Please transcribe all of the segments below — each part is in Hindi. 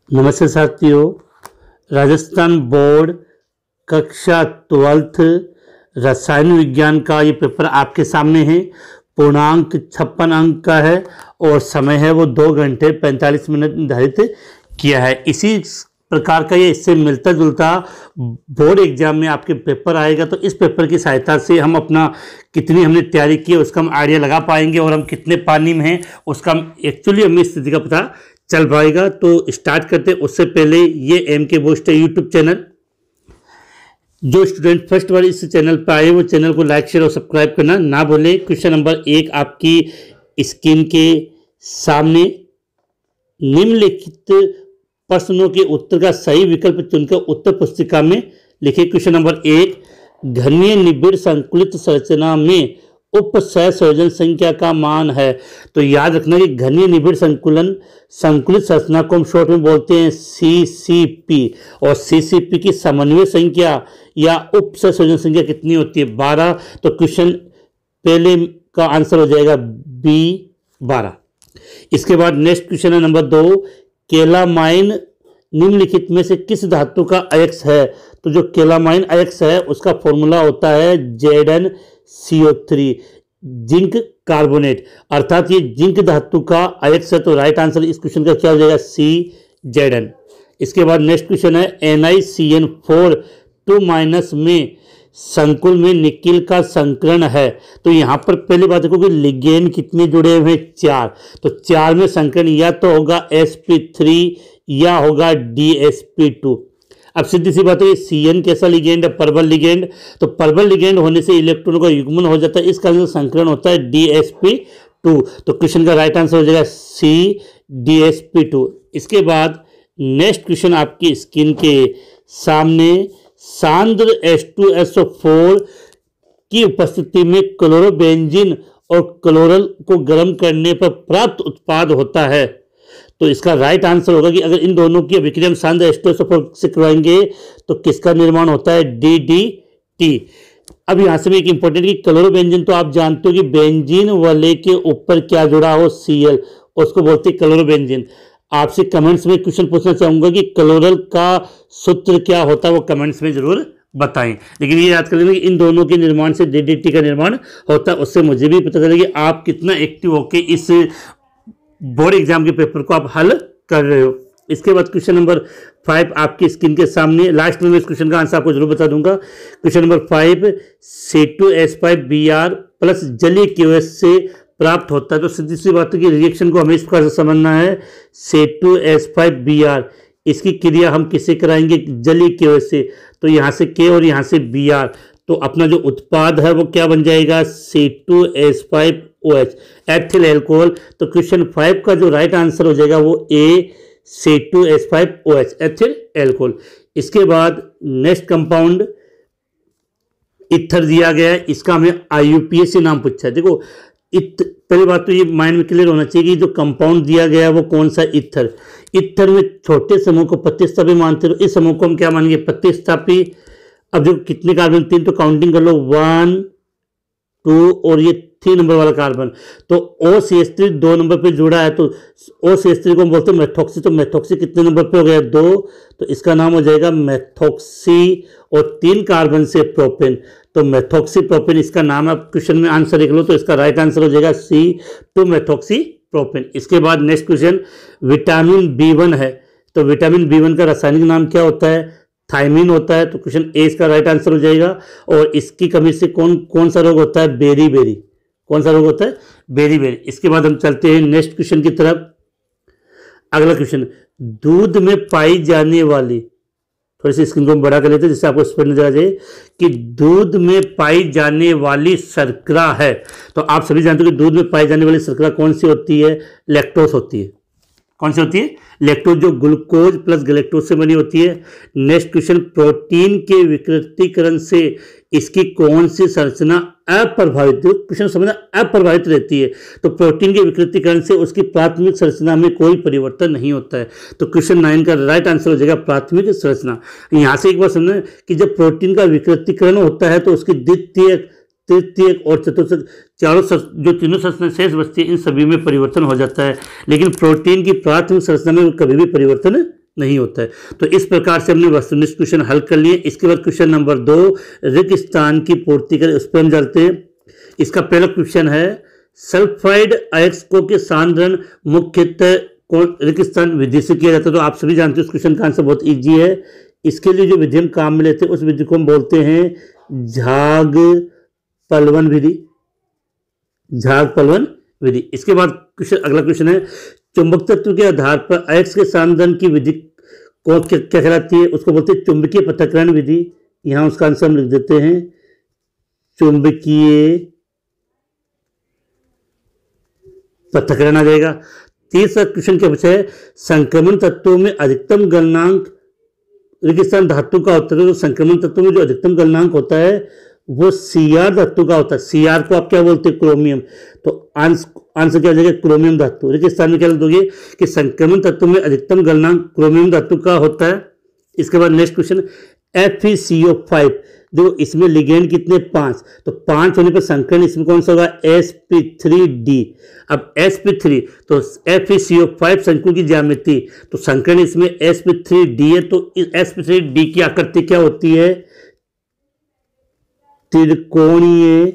नमस्ते साथियों। राजस्थान बोर्ड कक्षा 12th रसायन विज्ञान का ये पेपर आपके सामने है। पूर्णांक 56 अंक का है और समय है वो 2 घंटे 45 मिनट निर्धारित किया है। इसी प्रकार का ये इससे मिलता जुलता बोर्ड एग्जाम में आपके पेपर आएगा, तो इस पेपर की सहायता से हम अपना कितनी हमने तैयारी की है उसका हम आइडिया लगा पाएंगे और हम कितने पानी में हैं उसका एक्चुअली हमें स्थिति का पता चल पाएगा। तो स्टार्ट करते उससे पहले ये एम के बूस्ट है यूट्यूब चैनल। जो स्टूडेंट फर्स्ट बार इस चैनल पर आए वो चैनल को लाइक शेयर और सब्सक्राइब करना ना भूलें। क्वेश्चन नंबर 1 आपकी स्क्रीन के सामने निम्नलिखित प्रश्नों के उत्तर का सही विकल्प चुनकर उत्तर पुस्तिका में लिखे। क्वेश्चन नंबर 1, घनीय निबिड़ संकुलित संरचना में उप सहसंयोजन संख्या का मान है। तो याद रखना कि घनीय निबिड़ संकुलित संरचना को हम शॉर्ट में बोलते हैं CCP, और CCP की समन्वय संख्या या उप सहसंयोजन संख्या कितनी होती है? 12। तो क्वेश्चन पहले का आंसर हो जाएगा B 12। इसके बाद नेक्स्ट क्वेश्चन है नंबर 2, केलामाइन निम्नलिखित में से किस धातु का अयस्क है? तो जो केलामाइन अयस्क है उसका फॉर्मूला होता है ZnCO3 जिंक कार्बोनेट, अर्थात ये जिंक धातु का अयस्क है। तो राइट आंसर इस क्वेश्चन का क्या हो जाएगा? C Zn। इसके बाद नेक्स्ट क्वेश्चन है NiCN4 2- में संकुल में निकिल का संकरण है। तो यहाँ पर पहली बात देखो कि लिगेंड कितने जुड़े हुए हैं? 4। तो 4 में संकरण या तो होगा sp3 या होगा dsp2। अब सीधी सी बात है, CN कैसा लिगेंड है? परबल लिगेंड। तो परबल लिगेंड होने से इलेक्ट्रॉनों का युग्मन हो जाता है, इस कारण से संकरण होता है dsp2। तो क्वेश्चन का राइट आंसर हो जाएगा C dsp2। इसके बाद नेक्स्ट क्वेश्चन आपकी स्क्रीन के सामने, सांद्र H2SO4 की उपस्थिति में क्लोरोबेंजीन और क्लोरल को गर्म करने पर प्राप्त उत्पाद होता है। तो इसका राइट आंसर होगा कि अगर इन दोनों की अभिक्रिया सांद्र H2SO4 से करवाएंगे तो किसका निर्माण होता है? DDT। अब यहां से भी एक इंपॉर्टेंट कि क्लोरोबेंजीन तो आप जानते हो कि बेंजीन वाले के ऊपर क्या जुड़ा हो? Cl, उसको बोलते हैं क्लोरोबेंजीन। आपसे कमेंट्स में क्वेश्चन पूछना चाहूंगा कि क्लोरल का सूत्र क्या होता है, वो कमेंट्स में जरूर बताएं। लेकिन ये याद कर लेना कि इन दोनों के निर्माण से DDT का निर्माण होता है। उससे मुझे भी पता चला कि आप कितना एक्टिव होकर इस बोर्ड एग्जाम के पेपर को आप हल कर रहे हो। इसके बाद क्वेश्चन नंबर 5 आपकी स्क्रीन के सामने, लास्ट में मैं इस क्वेश्चन का आंसर आपको जरूर बता दूंगा। क्वेश्चन नंबर 5, C2H5Br प्लस जलीय QS से प्राप्त होता है। तो सीधी सी बात है कि रिएक्शन को हमें इस प्रकार से समझना है, C2H5Br इसकी क्रिया हम किससे कराएंगे? जलीय QS से। तो यहाँ से K और यहाँ से Br, तो अपना जो उत्पाद है वो क्या बन जाएगा? C2H5OH ethyl alcohol. तो क्वेश्चन 5 का जो राइट आंसर हो जाएगा वो A C2H5OH एथिल एल्कोहल। इसके बाद नेक्स्ट कंपाउंड इथर दिया गया है, इसका हमें IUPAC नाम पूछा है। देखो पहली बात तो ये माइंड में क्लियर होना चाहिए कि जो कंपाउंड दिया गया है वो कौन सा? इथर। इथर में छोटे समूह को प्रतिस्थापी मानते हो, इस समूह को हम क्या मानेंगे? प्रतिस्थापी। अब जो कितने कार्बन? 3, तो काउंटिंग कर लो 1 2 और ये 3 नंबर वाला कार्बन। तो OCH3 2 नंबर पे जुड़ा है, तो OCH3 को हम बोलते हैं मेथोक्सी। तो मेथोक्सी कितने नंबर पे हो गया? 2। तो इसका नाम हो जाएगा मेथोक्सी, और 3 कार्बन से प्रोपेन। तो मेथोक्सी प्रोपेन इसका नाम है। आप क्वेश्चन में आंसर लिख लो, तो इसका राइट आंसर हो जाएगा C 2 मेथोक्सी प्रोपेन। इसके बाद नेक्स्ट क्वेश्चन, विटामिन B1 है। तो विटामिन B1 का रासायनिक नाम क्या होता है? थायमिन होता है। तो क्वेश्चन A इसका राइट आंसर हो जाएगा। और इसकी कमी से कौन सा रोग होता है? बेरी। कौन सा रोग होता है? बेरी। इसके बाद हम चलते हैं नेक्स्ट क्वेश्चन की तरफ। अगला क्वेश्चन, दूध में पाई जाने वाली, थोड़ी सी स्क्रीन को हम बड़ा कर लेते हैं जिससे आपको स्पष्ट नजर आ जाए कि दूध में पाई जाने वाली शर्करा है। तो आप सभी जानते हो कि दूध में पाई जाने वाली शर्करा कौन सी होती है? लैक्टोज होती है। कौन सी होती है? लैक्टोज, जो ग्लूकोज प्लस गैलेक्टोज से बनी होती है। नेक्स्ट क्वेश्चन, प्रोटीन के विकृतीकरण से इसकी कौन सी संरचना अप्रभावित? क्वेश्चन समझना, अप्रभावित रहती है। तो प्रोटीन के विकृतीकरण से उसकी प्राथमिक संरचना में कोई परिवर्तन नहीं होता है। तो क्वेश्चन 9 का राइट आंसर हो जाएगा प्राथमिक संरचना। यहाँ से एक बार समझना कि जब प्रोटीन का विकृतीकरण होता है तो उसकी द्वितीयक, तृतीयक और चतुर्थक जो तीनों संरचना शेष बचती है इन सभी में परिवर्तन हो जाता है, लेकिन प्रोटीन की प्राथमिक संरचना में कभी भी परिवर्तन नहीं होता है। तो इस प्रकार से हमने वस्तुनिष्ठ क्वेश्चन हल कर लिए। इसके बाद क्वेश्चन नंबर 2, रिक्त स्थान की पूर्ति करें, उस पर हम चलते हैं। इसका पहला क्वेश्चन है सल्फाइड अयस्कों के सांद्रण मुख्यतः रिक्त स्थान विधि से किया जाता है। तो आप सभी जानते हो इस क्वेश्चन का आंसर बहुत ईजी है। इसके लिए जो विधि हम काम में लेते हैं उस विधि को हम बोलते हैं झाग पलवन विधि, झाग पलवन विधि। इसके बाद क्वेश्चन, अगला क्वेश्चन है चुंबक तत्व के आधार पर अयस्क के सांद्रण की विधि को क्या कहलाती है, उसको बोलते हैं चुंबकीय पृथक्करण विधि। यहां उसका आंसर हम लिख देते हैं चुंबकीय पृथक्करण आ जाएगा। तीसरा क्वेश्चन क्या पूछा है संक्रमण तत्वों में अधिकतम गलनांक रिक्त स्थान धातु का होता है। तो संक्रमण तत्वों में जो अधिकतम गलनांक होता है वो Cr धातु का होता है। Cr को आप क्या बोलते हैं, क्रोमियम। तो आंसर क्या हो जाएगा, क्रोमियम धातु। रिक्त स्थान में क्या लिख दोगे कि संक्रमण तत्व में अधिकतम गलनांक क्रोमियम धातु का होता है। इसके बाद नेक्स्ट क्वेश्चन FeCO5, देखो इसमें लिगेंड कितने, 5। तो 5 होने पर संकरण इसमें कौन सा होगा, sp3d। अब sp3 तो FeCO5 संकुल की ज्यामिति, तो संकरण इसमें sp3d है। तो sp3d की आकृति क्या होती है, त्रिकोणीय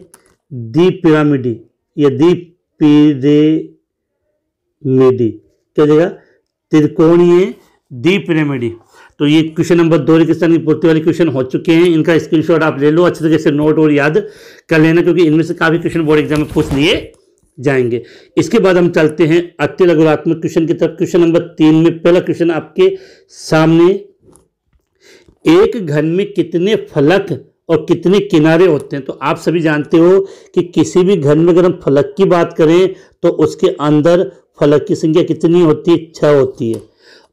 द्विपिरामिडी या द्विपिरामिडी, क्या देगा, त्रिकोणीय द्विपिरामिडी। तो ये क्वेश्चन नंबर 2 रिक्त स्थान की पूर्ति वाले क्वेश्चन हो चुके हैं। इनका स्क्रीनशॉट आप ले लो, अच्छे तरीके से नोट और याद कर लेना, क्योंकि इनमें से काफी क्वेश्चन बोर्ड एग्जाम में पूछ लिए जाएंगे। इसके बाद हम चलते हैं अति लघुरात्मक क्वेश्चन की तरफ। क्वेश्चन नंबर 3 में पहला क्वेश्चन आपके सामने, एक घन में कितने फलक और कितने किनारे होते हैं। तो आप सभी जानते हो कि किसी भी घन में अगर हम फलक की बात करें तो उसके अंदर फलक की संख्या कितनी होती है, 6 होती है।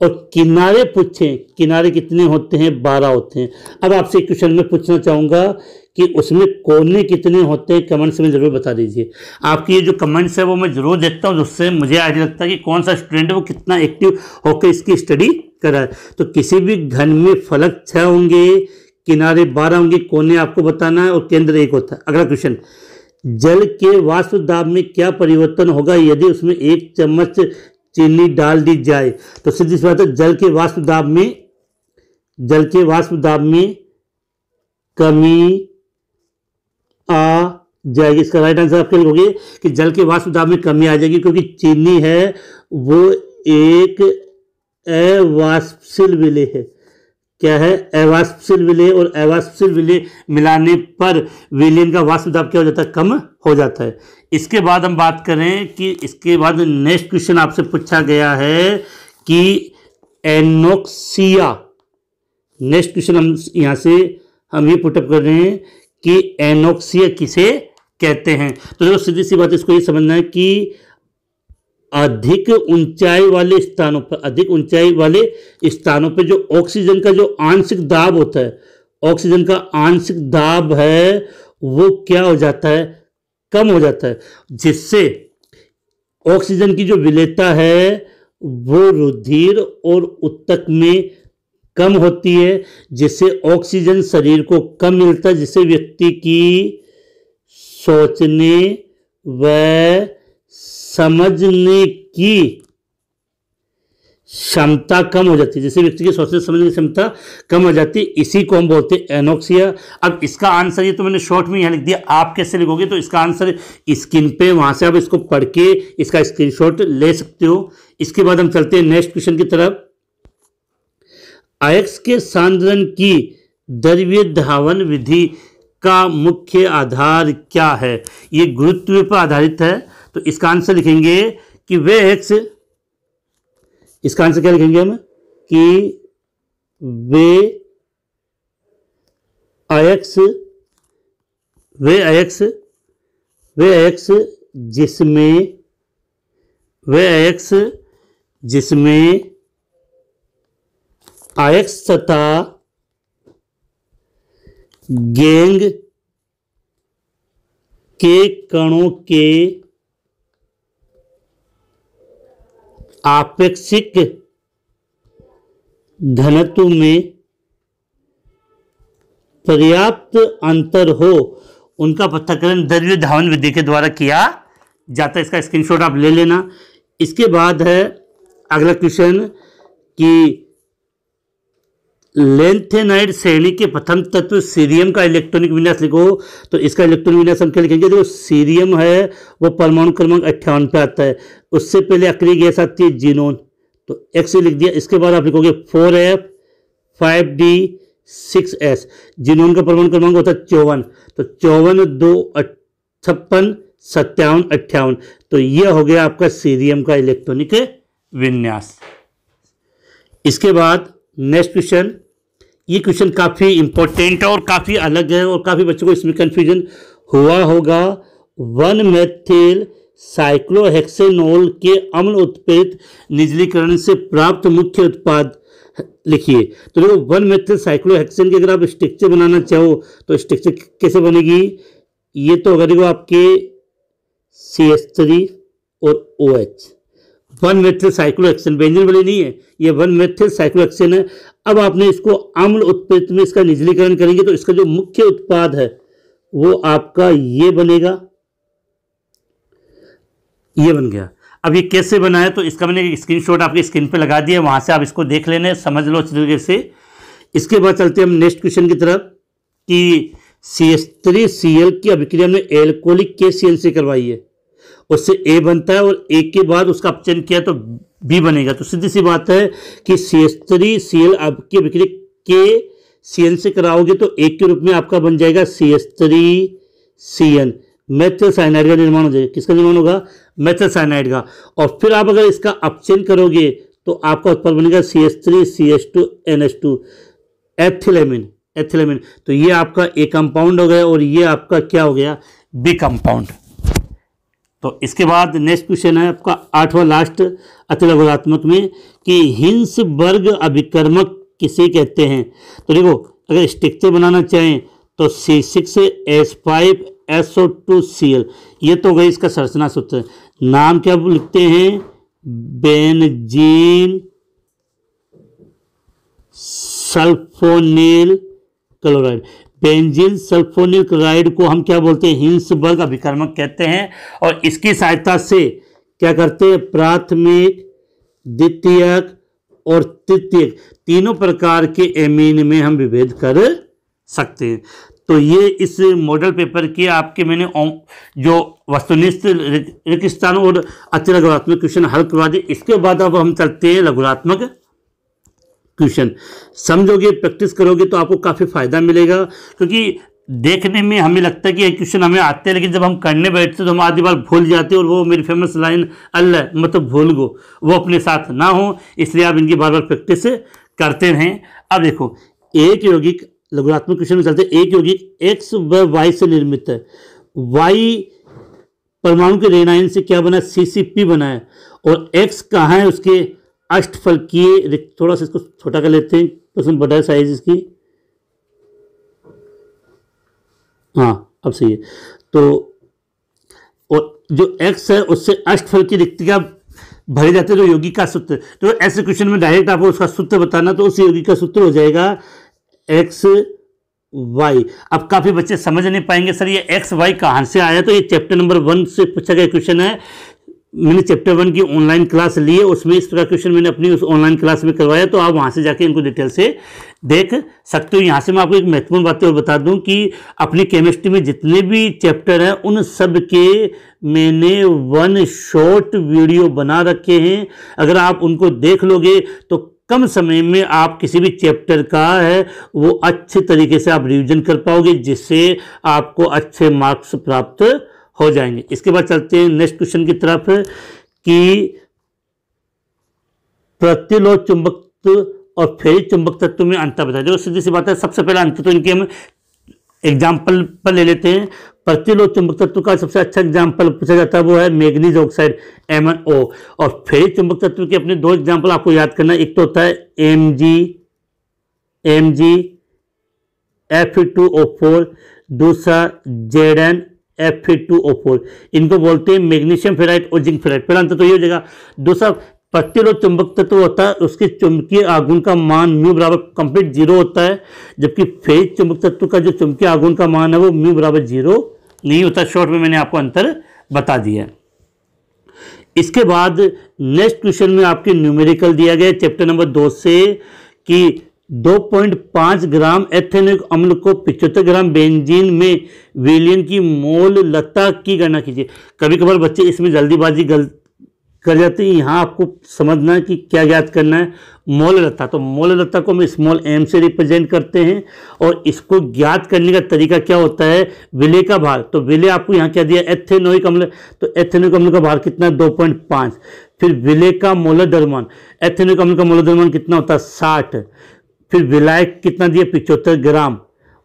और किनारे पूछें, किनारे कितने होते हैं, 12 होते हैं। अब आपसे एक क्वेश्चन में पूछना चाहूंगा कि उसमें कोने कितने होते हैं, कमेंट्स में जरूर बता दीजिए। आपकी ये जो कमेंट्स है वो मैं जरूर देखता हूँ, जिससे मुझे आइडिया लगता है कि कौन सा स्टूडेंट है वो कितना एक्टिव होकर इसकी स्टडी कर रहा है। तो किसी भी घन में फलक 6 होंगे, किनारे 12 होंगे, कोने आपको बताना है और केंद्र 1 होता है। अगला क्वेश्चन, जल के वाष्प दाब में क्या परिवर्तन होगा यदि उसमें 1 चम्मच चीनी डाल दी जाए। तो सीधी सी बात है, जल के वाष्प दाब में कमी आ जाएगी। इसका राइट आंसर आपके लिखोगे कि जल के वाष्प दाब में कमी आ जाएगी, क्योंकि चीनी है वो एक अवाष्पशील विलेय है। क्या है, अवाष्पशील विलेय, और अवाष्पशील विलेय मिलाने पर विलेयन का वाष्प दाब क्या हो जाता है, कम हो जाता है। इसके बाद हम बात करें कि इसके बाद नेक्स्ट क्वेश्चन आपसे पूछा गया है कि एनोक्सिया। नेक्स्ट क्वेश्चन हम यहां से हम ये पुटअप कर रहे हैं कि एनोक्सिया किसे कहते हैं। तो देखो सीधी सी बात, इसको ये समझना है कि अधिक ऊंचाई वाले स्थानों पे जो ऑक्सीजन का जो आंशिक दाब होता है, ऑक्सीजन का आंशिक दाब है वो क्या हो जाता है, कम हो जाता है, जिससे ऑक्सीजन की जो विलेयता है वो रुधिर और उत्तक में कम होती है, जिससे ऑक्सीजन शरीर को कम मिलता है, जिससे व्यक्ति की सोचने व समझने की क्षमता कम हो जाती है, जिससे व्यक्ति की सोचने समझने की क्षमता कम हो जाती है। इसी को हम बोलते हैं एनोक्सिया। अब इसका आंसर ये तो मैंने शॉर्ट में यहाँ लिख दिया, आप कैसे लिखोगे, तो इसका आंसर स्क्रीन पे वहां से आप इसको पढ़ के इसका स्क्रीनशॉट ले सकते हो। इसके बाद हम चलते हैं नेक्स्ट क्वेश्चन की तरफ। अयस्क के सांद्रण की द्रव्य धावन विधि का मुख्य आधार क्या है। ये गुरुत्व पर आधारित है। तो इसका आंसर लिखेंगे कि वे एक्स, इसका आंसर क्या लिखेंगे हम कि वे अयस्क जिसमें अयस्क तथा गैंग के कणों के आपेक्षिक घनत्व में पर्याप्त अंतर हो, उनका पृथक्करण द्रव्य धावन विधि के द्वारा किया जाता है। इसका स्क्रीनशॉट आप ले लेना। इसके बाद है अगला क्वेश्चन कि लेंथेनाइड श्रेणी के प्रथम तत्व सीरियम का इलेक्ट्रॉनिक विन्यास लिखो। तो इसका इलेक्ट्रॉनिक विन्यास हम क्या लिखेंगे, जो सीरियम है वो परमाणु क्रमांक 58 पे आता है। उससे पहले अक्रिय गैस आती है जीनोन, तो एक्स लिख दिया। इसके बाद आप लिखोगे 4f 5d 6s। जीनोन का परमाणु क्रमांक होता है 54, तो 54 2 56 57 58। तो यह हो गया आपका सीरियम का इलेक्ट्रॉनिक विन्यास। इसके बाद नेक्स्ट क्वेश्चन, ये क्वेश्चन काफ़ी इंपॉर्टेंट है और काफ़ी अलग है और काफ़ी बच्चों को इसमें कंफ्यूजन हुआ होगा। 1 मेथिल साइक्लोहेक्सेनोल के अम्ल उत्प्रेरित निजलीकरण से प्राप्त मुख्य उत्पाद लिखिए। तो देखो 1 मेथिल साइक्लोहेक्सेन की अगर आप स्ट्रक्चर बनाना चाहो तो स्ट्रक्चर कैसे बनेगी, ये तो होगा देखो आपके CH3 और OH। 1 मेथिल साइक्लोहेक्सेन बेंजीन वाली नहीं है, ये 1 मेथिल साइक्लोहेक्सेन है। अब आपने इसको अम्ल उत्प्रेरित में इसका निजलीकरण करेंगे तो इसका जो मुख्य उत्पाद है वो आपका ये बनेगा, ये बन गया। अब ये कैसे बना है, तो इसका मैंने स्क्रीनशॉट आपकी स्क्रीन पे लगा दिया, वहां से आप इसको देख लेने, समझ लो अच्छी तरीके से। इसके बाद चलते हैं हम नेक्स्ट क्वेश्चन की तरफ कि CH3Cl की अभिक्रिया में एल्कोहलिक KCl से करवाई है, उससे A बनता है और A के बाद उसका अपचयन किया तो B बनेगा। तो सीधी सी बात है कि CH3Cl आपकी अभिक्रिया KCl से कराओगे तो एक के रूप में आपका बन जाएगा CH3Cn, मेथिल साइनाइड का निर्माण हो जाएगा। किसका निर्माण होगा, मेथिल साइनाइड का। और फिर आप अगर इसका अपचयन करोगे तो आपका उत्पाद बनेगा CH3CH2NH2 एथिलेमिन। तो ये आपका A कंपाउंड हो गया और ये आपका क्या हो गया, B कंपाउंड। तो इसके बाद नेक्स्ट क्वेश्चन है आपका 8वां लास्ट अतिलघुरात्मक में कि हिंसबर्ग अभिकर्मक किसे कहते हैं। तो देखो अगर स्ट्रक्चर बनाना चाहें तो C6H5SO2Cl, ये तो गई इसका संरचना सूत्र। नाम क्या लिखते हैं, benzene sulphonyl chloride. Benzene sulphonyl chloride को हम क्या बोलते हैं, हिंसबर्ग अभिकर्मक कहते हैं। और इसकी सहायता से क्या करते हैं, प्राथमिक, द्वितीयक और तृतीयक तीनों प्रकार के एमीन में हम विभेद कर सकते हैं। तो ये इस मॉडल पेपर के आपके मैंने जो वस्तुनिष्ठ रिक्त स्थान और अतिलघुरात्मक क्वेश्चन हल करवा दिए। इसके बाद अब हम चलते हैं लघुरात्मक क्वेश्चन। समझोगे, प्रैक्टिस करोगे तो आपको काफ़ी फायदा मिलेगा, क्योंकि देखने में हमें लगता है कि ये क्वेश्चन हमें आते हैं, लेकिन जब हम करने बैठते तो हम आधी बार भूल जाते हैं। और वो मेरी फेमस लाइन अल्लाह मतलब भूल गो, वो अपने साथ ना हो, इसलिए आप इनकी बार बार प्रैक्टिस करते रहें। अब देखो एक यौगिक, लघुरात्मक क्वेश्चन में चलते हैं। एक यौगिक X व Y से निर्मित है। Y परमाणु के रेनाइन से क्या बना, CCP बना है। और X कहाँ है, उसके अष्टफलकीय, थोड़ा सा इसको छोटा कर लेते हैं, पसंद बड़ा है साइज इसकी, हाँ अब सही है। तो और जो X है उससे अष्टफलकीय रिक्तियां भरे जाते हैं, जो यौगिक का सूत्र। तो ऐसे क्वेश्चन में डायरेक्ट आपको उसका सूत्र बताना, तो उस यौगिक का सूत्र हो जाएगा XY। अब काफी बच्चे समझ नहीं पाएंगे सर ये XY कहाँ से आया, तो ये चैप्टर नंबर 1 से पूछा गया क्वेश्चन है। मैंने चैप्टर 1 की ऑनलाइन क्लास ली है, उसमें इस प्रकार क्वेश्चन मैंने अपनी उस ऑनलाइन क्लास में करवाया, तो आप वहां से जाके इनको डिटेल से देख सकते हो। यहाँ से मैं आपको एक महत्वपूर्ण बात और बता दूं कि अपनी केमिस्ट्री में जितने भी चैप्टर हैं उन सब के मैंने 1 शॉर्ट वीडियो बना रखे हैं। अगर आप उनको देख लोगे तो कम समय में आप किसी भी चैप्टर का है वो अच्छे तरीके से आप रिवीजन कर पाओगे, जिससे आपको अच्छे मार्क्स प्राप्त हो जाएंगे। इसके बाद चलते हैं नेक्स्ट क्वेश्चन की तरफ कि प्रतिलोह चुंबकत्व और फेरिक चुंबक तत्व में अंतर बताइए। जो सीधी सी बात है, सबसे पहला अंतर तो इनके हम एग्जाम्पल पर ले लेते हैं। प्रतिलोह चुंबक तत्व का सबसे अच्छा एग्जाम्पल पूछा जाता है वो है मैग्नीज ऑक्साइड MnO। और फेरिक चुंबक तत्व के अपने 2 एग्जाम्पल आपको याद करना है। एक तो होता है Mg Fe2O4, दूसरा ZnFe2O4। इनको बोलते हैं मैग्नीशियम फेराइट और जिंक फेराइट। पहला अंतर तो ये हो जाएगा। दूसरा प्रतिलोह चुंबक तत्व होता है, उसके चुंबकीय आघूर्ण का मान म्यू बराबर कंप्लीट 0 होता है, जबकि फेरिक चुंबक तत्व का जो चुंबकीय आघूर्ण का मान है वो म्यू बराबर 0 नहीं होता। शॉर्ट में मैंने आपको अंतर बता दिया। इसके बाद नेक्स्ट क्वेश्चन में आपके न्यूमेरिकल दिया गया चैप्टर नंबर 2 से कि 2.5 ग्राम एथेनोइक अम्ल को 75 ग्राम बेंजीन में विलयन की मोललता की गणना कीजिए। कभी कभार बच्चे इसमें जल्दीबाजी कर जाते हैं। यहाँ आपको समझना है कि क्या ज्ञात करना है, मोललता। तो मोललता को हम स्मॉल m से रिप्रेजेंट करते हैं और इसको ज्ञात करने का तरीका क्या होता है, विलय का भार। तो विलय आपको यहाँ क्या दिया, एथेनोइक अम्ल, तो एथेनोइक अम्ल का भार कितना है 2.5। फिर विलय का मोलर द्रव्यमान, एथेनोइक अम्ल का मोलर द्रव्यमान कितना होता है 60। फिर विलायक कितना दिया 75 ग्राम,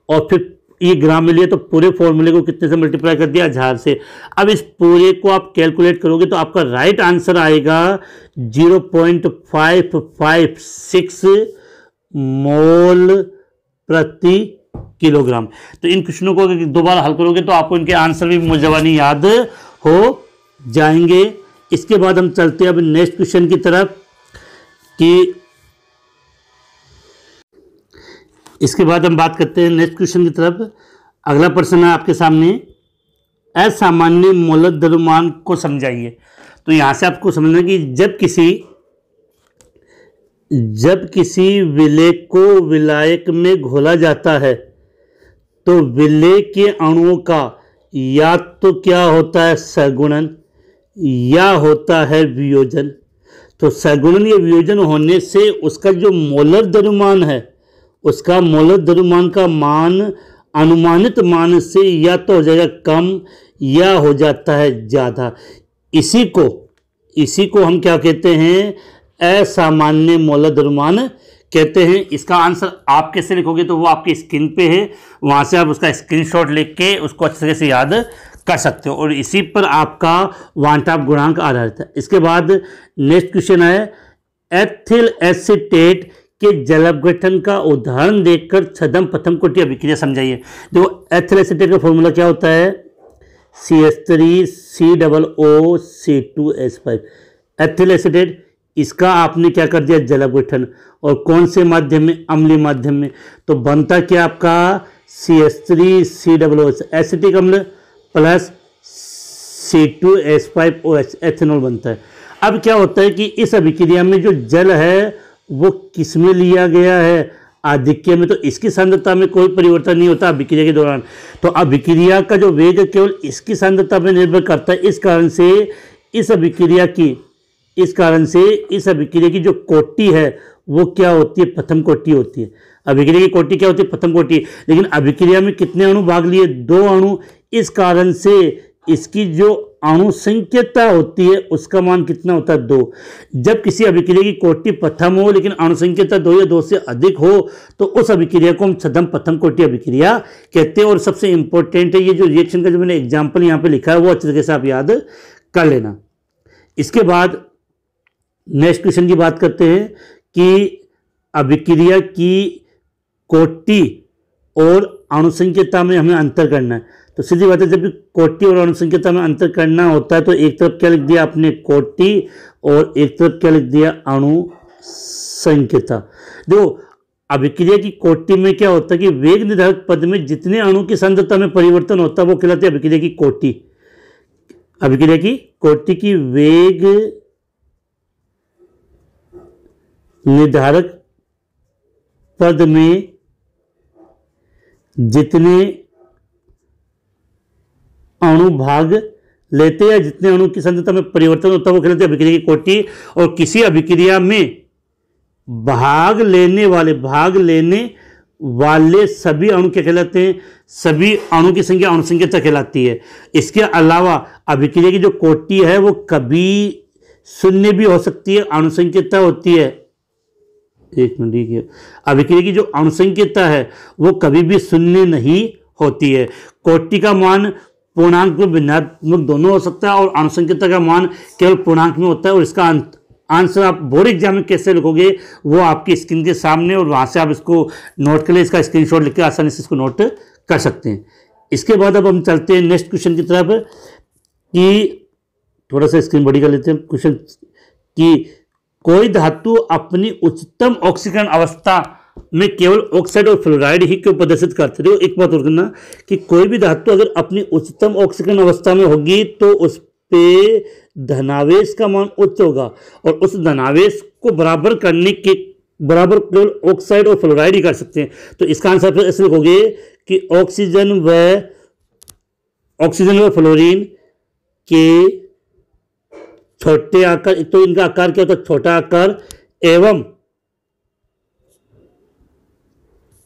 और फिर ये ग्राम में लिए तो पूरे फॉर्मूले को कितने से मल्टीप्लाई कर दिया 1000 से। अब इस पूरे को आप कैलकुलेट करोगे तो आपका राइट आंसर आएगा 0.556 मोल प्रति किलोग्राम। तो इन क्वेश्चनों को अगर दोबारा हल करोगे तो आपको इनके आंसर भी मुजवानी याद हो जाएंगे। इसके बाद हम चलते हैं अब नेक्स्ट क्वेश्चन की तरफ कि इसके बाद हम बात करते हैं नेक्स्ट क्वेश्चन की तरफ। अगला प्रश्न है आपके सामने, असामान्य मोलर द्रव्यमान को समझाइए। तो यहां से आपको समझना कि जब किसी विलय को विलायक में घोला जाता है तो विलय के अणुओं का या तो क्या होता है सहगुणन या होता है वियोजन। तो सहगुणन या वियोजन होने से उसका जो मोलर द्रव्यमान है, उसका मोलर द्रव्यमान का मान अनुमानित मान से या तो हो जाएगा कम या हो जाता है ज़्यादा। इसी को हम क्या कहते हैं, असामान्य मोलर द्रव्यमान कहते हैं। इसका आंसर आप कैसे लिखोगे तो वो आपकी स्क्रीन पे है, वहाँ से आप उसका स्क्रीनशॉट लेके के उसको अच्छे तरीके से याद कर सकते हो और इसी पर आपका वांटाप गुणांक आधारित है। इसके बाद नेक्स्ट क्वेश्चन है, एथिल एसीटेट के जल अपघटन का उदाहरण देखकर छद्म प्रथम कोटि अभिक्रिया समझाइए। देखो एथिल एसीटेट का फॉर्मूला क्या होता है, CH3COO2H5। एथिल एसीटेट, इसका आपने क्या कर दिया जल अपघटन, और कौन से माध्यम में, अम्लीय माध्यम में। तो बनता क्या आपका CH3COO, एसिटिक अम्ल प्लस C2H5OH, एथेनॉल बनता है। अब क्या होता है कि इस अभिक्रिया में जो जल है वो किस में लिया गया है, आधिक्य में। तो इसकी सांद्रता में कोई परिवर्तन नहीं होता अभिक्रिया के दौरान। तो अभिक्रिया का जो वेग केवल इसकी सांद्रता पर निर्भर करता है। इस कारण से इस अभिक्रिया की जो कोटि है वो क्या होती है, प्रथम कोटि होती है। अभिक्रिया की कोटि क्या होती है, प्रथम कोटि। लेकिन अभिक्रिया में कितने अणु भाग लिए, 2 अणु। इस कारण से इसकी जो अणु संख्यता होती है उसका मान कितना होता है 2। जब किसी अभिक्रिया की कोटि प्रथम हो लेकिन अणु संख्यता 2 या 2 से अधिक हो तो उस अभिक्रिया को हम छद्म प्रथम कोटि अभिक्रिया कहते हैं। और सबसे इंपॉर्टेंट है ये जो रिएक्शन का जो मैंने एग्जाम्पल यहाँ पे लिखा है वो अच्छे तरीके से आप याद कर लेना। इसके बाद नेक्स्ट क्वेश्चन की बात करते हैं कि अभिक्रिया की कोटि और अणुसंख्यता में हमें अंतर करना है। तो सीधी बात है, जब भी कोटि और अणुसंख्यता में अंतर करना होता है तो एक तरफ क्या लिख दिया आपने कोटि और एक तरफ क्या लिख दिया अणुसंख्यता। देखो अभिक्रिया की कोटि में क्या होता है कि वेग निर्धारक पद में जितने अणु की सांद्रता में परिवर्तन होता है वो कहलाती है अभिक्रिया की कोटि। अभिक्रिया की कोटि की वेग निर्धारक पद में जितने अणु भाग लेते हैं, जितने अणु की सांद्रता में परिवर्तन होता है वो कहलाते हैं अभिक्रिया की कोटि। और किसी अभिक्रिया में भाग लेने वाले सभी अणु क्या कहलाते हैं, सभी अणु की संख्या अणुसंख्यता कहलाती है। इसके अलावा अभिक्रिया की जो कोटि है वो कभी शून्य भी हो सकती है, अणुसंख्यता होती है। एक मिनट, देखिए अभिक्रिया की जो अणुसंख्यता है वो कभी भी शून्य नहीं होती है। कोटि का मान पूर्णांक में भिन्नात्मक दोनों हो सकता है और अणुसंख्यता का मान केवल पूर्णांक में होता है। और इसका आंसर आप बोर्ड एग्जाम में कैसे लिखोगे वो आपकी स्क्रीन के सामने, और वहां से आप इसको नोट कर ले, इसका स्क्रीनशॉट लेकर आसानी से इसको नोट कर सकते हैं। इसके बाद अब हम चलते हैं नेक्स्ट क्वेश्चन की तरफ कि थोड़ा सा स्क्रीन बड़ी कर लेते हैं। क्वेश्चन कि कोई धातु अपनी उच्चतम ऑक्सीकरण अवस्था में केवल ऑक्साइड और फ्लोराइड ही क्यों प्रदर्शित करते थे। एक बात और करना कि कोई भी धातु अगर अपनी उच्चतम ऑक्सीकरण अवस्था में होगी तो उस पे धनावेश का मान उच्च होगा, और उस धनावेश को बराबर करने के बराबर केवल ऑक्साइड और फ्लोराइड ही कर सकते हैं। तो इसका आंसर फिर ऐसे लिखोगे कि ऑक्सीजन व फ्लोरीन के छोटे आकार, एक तो इनका आकार क्या होता है छोटा आकार, एवं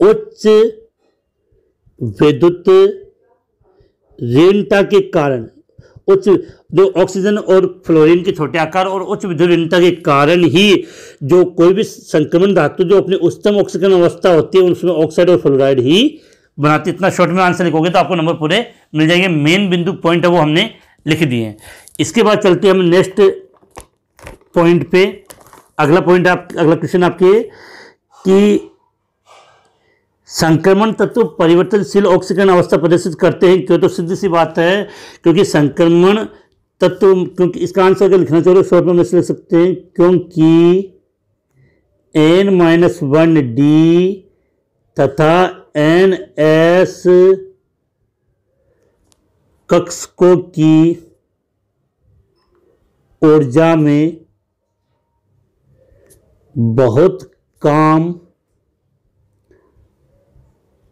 उच्च विद्युत ऋणता के कारण, उच्च जो ऑक्सीजन और फ्लोरीन के छोटे आकार और उच्च विद्युत ऋणता के कारण ही जो कोई भी संक्रमण धातु जो अपनी उच्चतम ऑक्सीजन अवस्था होती है उसमें ऑक्साइड और फ्लोराइड ही बनाती है। इतना शॉर्ट में आंसर लिखोगे तो आपको नंबर पूरे मिल जाएंगे। मेन बिंदु पॉइंट है वो हमने लिख दिए हैं। इसके बाद चलते हैं हम नेक्स्ट पॉइंट पे। अगला क्वेश्चन आपके कि संक्रमण तत्व परिवर्तनशील ऑक्सीकरण अवस्था प्रदर्शित करते हैं क्यों? तो सीधी सी बात है क्योंकि संक्रमण तत्व, क्योंकि इसका आंसर अगर लिखना चाहो तो शॉर्ट में लिख सकते हैं क्योंकि N-1D तथा NS कक्षकों की ऊर्जा में बहुत कम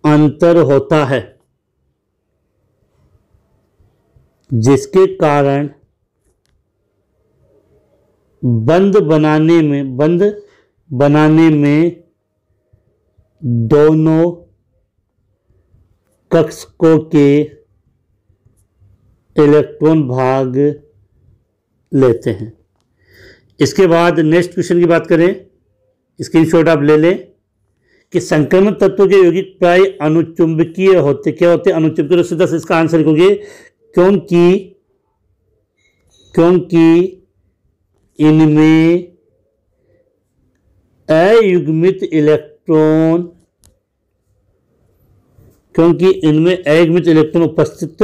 अंतर होता है, जिसके कारण बंध बनाने में दोनों कक्षकों के इलेक्ट्रॉन भाग लेते हैं। इसके बाद नेक्स्ट क्वेश्चन की बात करें, स्क्रीनशॉट आप ले लें कि संक्रमण तत्वों के यौगिक प्राय अनुचुंबकीय होते, क्या होते हैं अनुचुंबकीय। सीधा से इसका आंसर लिखोगे क्योंकि इनमें अयुग्मित इलेक्ट्रॉन उपस्थित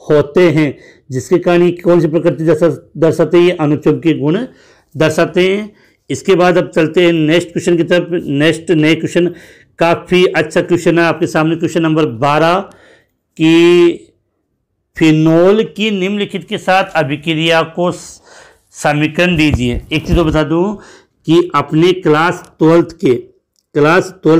होते हैं, जिसके कारण कौन सी प्रकृति दर्शाते हैं, अनुचुंबकीय गुण दर्शाते हैं। इसके बाद अब चलते हैं नेक्स्ट क्वेश्चन की तरफ। नेक्स्ट नए क्वेश्चन काफ़ी अच्छा क्वेश्चन है आपके सामने, क्वेश्चन नंबर 12 कि फिनोल की निम्नलिखित के साथ अभिक्रिया को समीकरण दीजिए। एक चीज़ तो बता दूं कि अपने क्लास 12th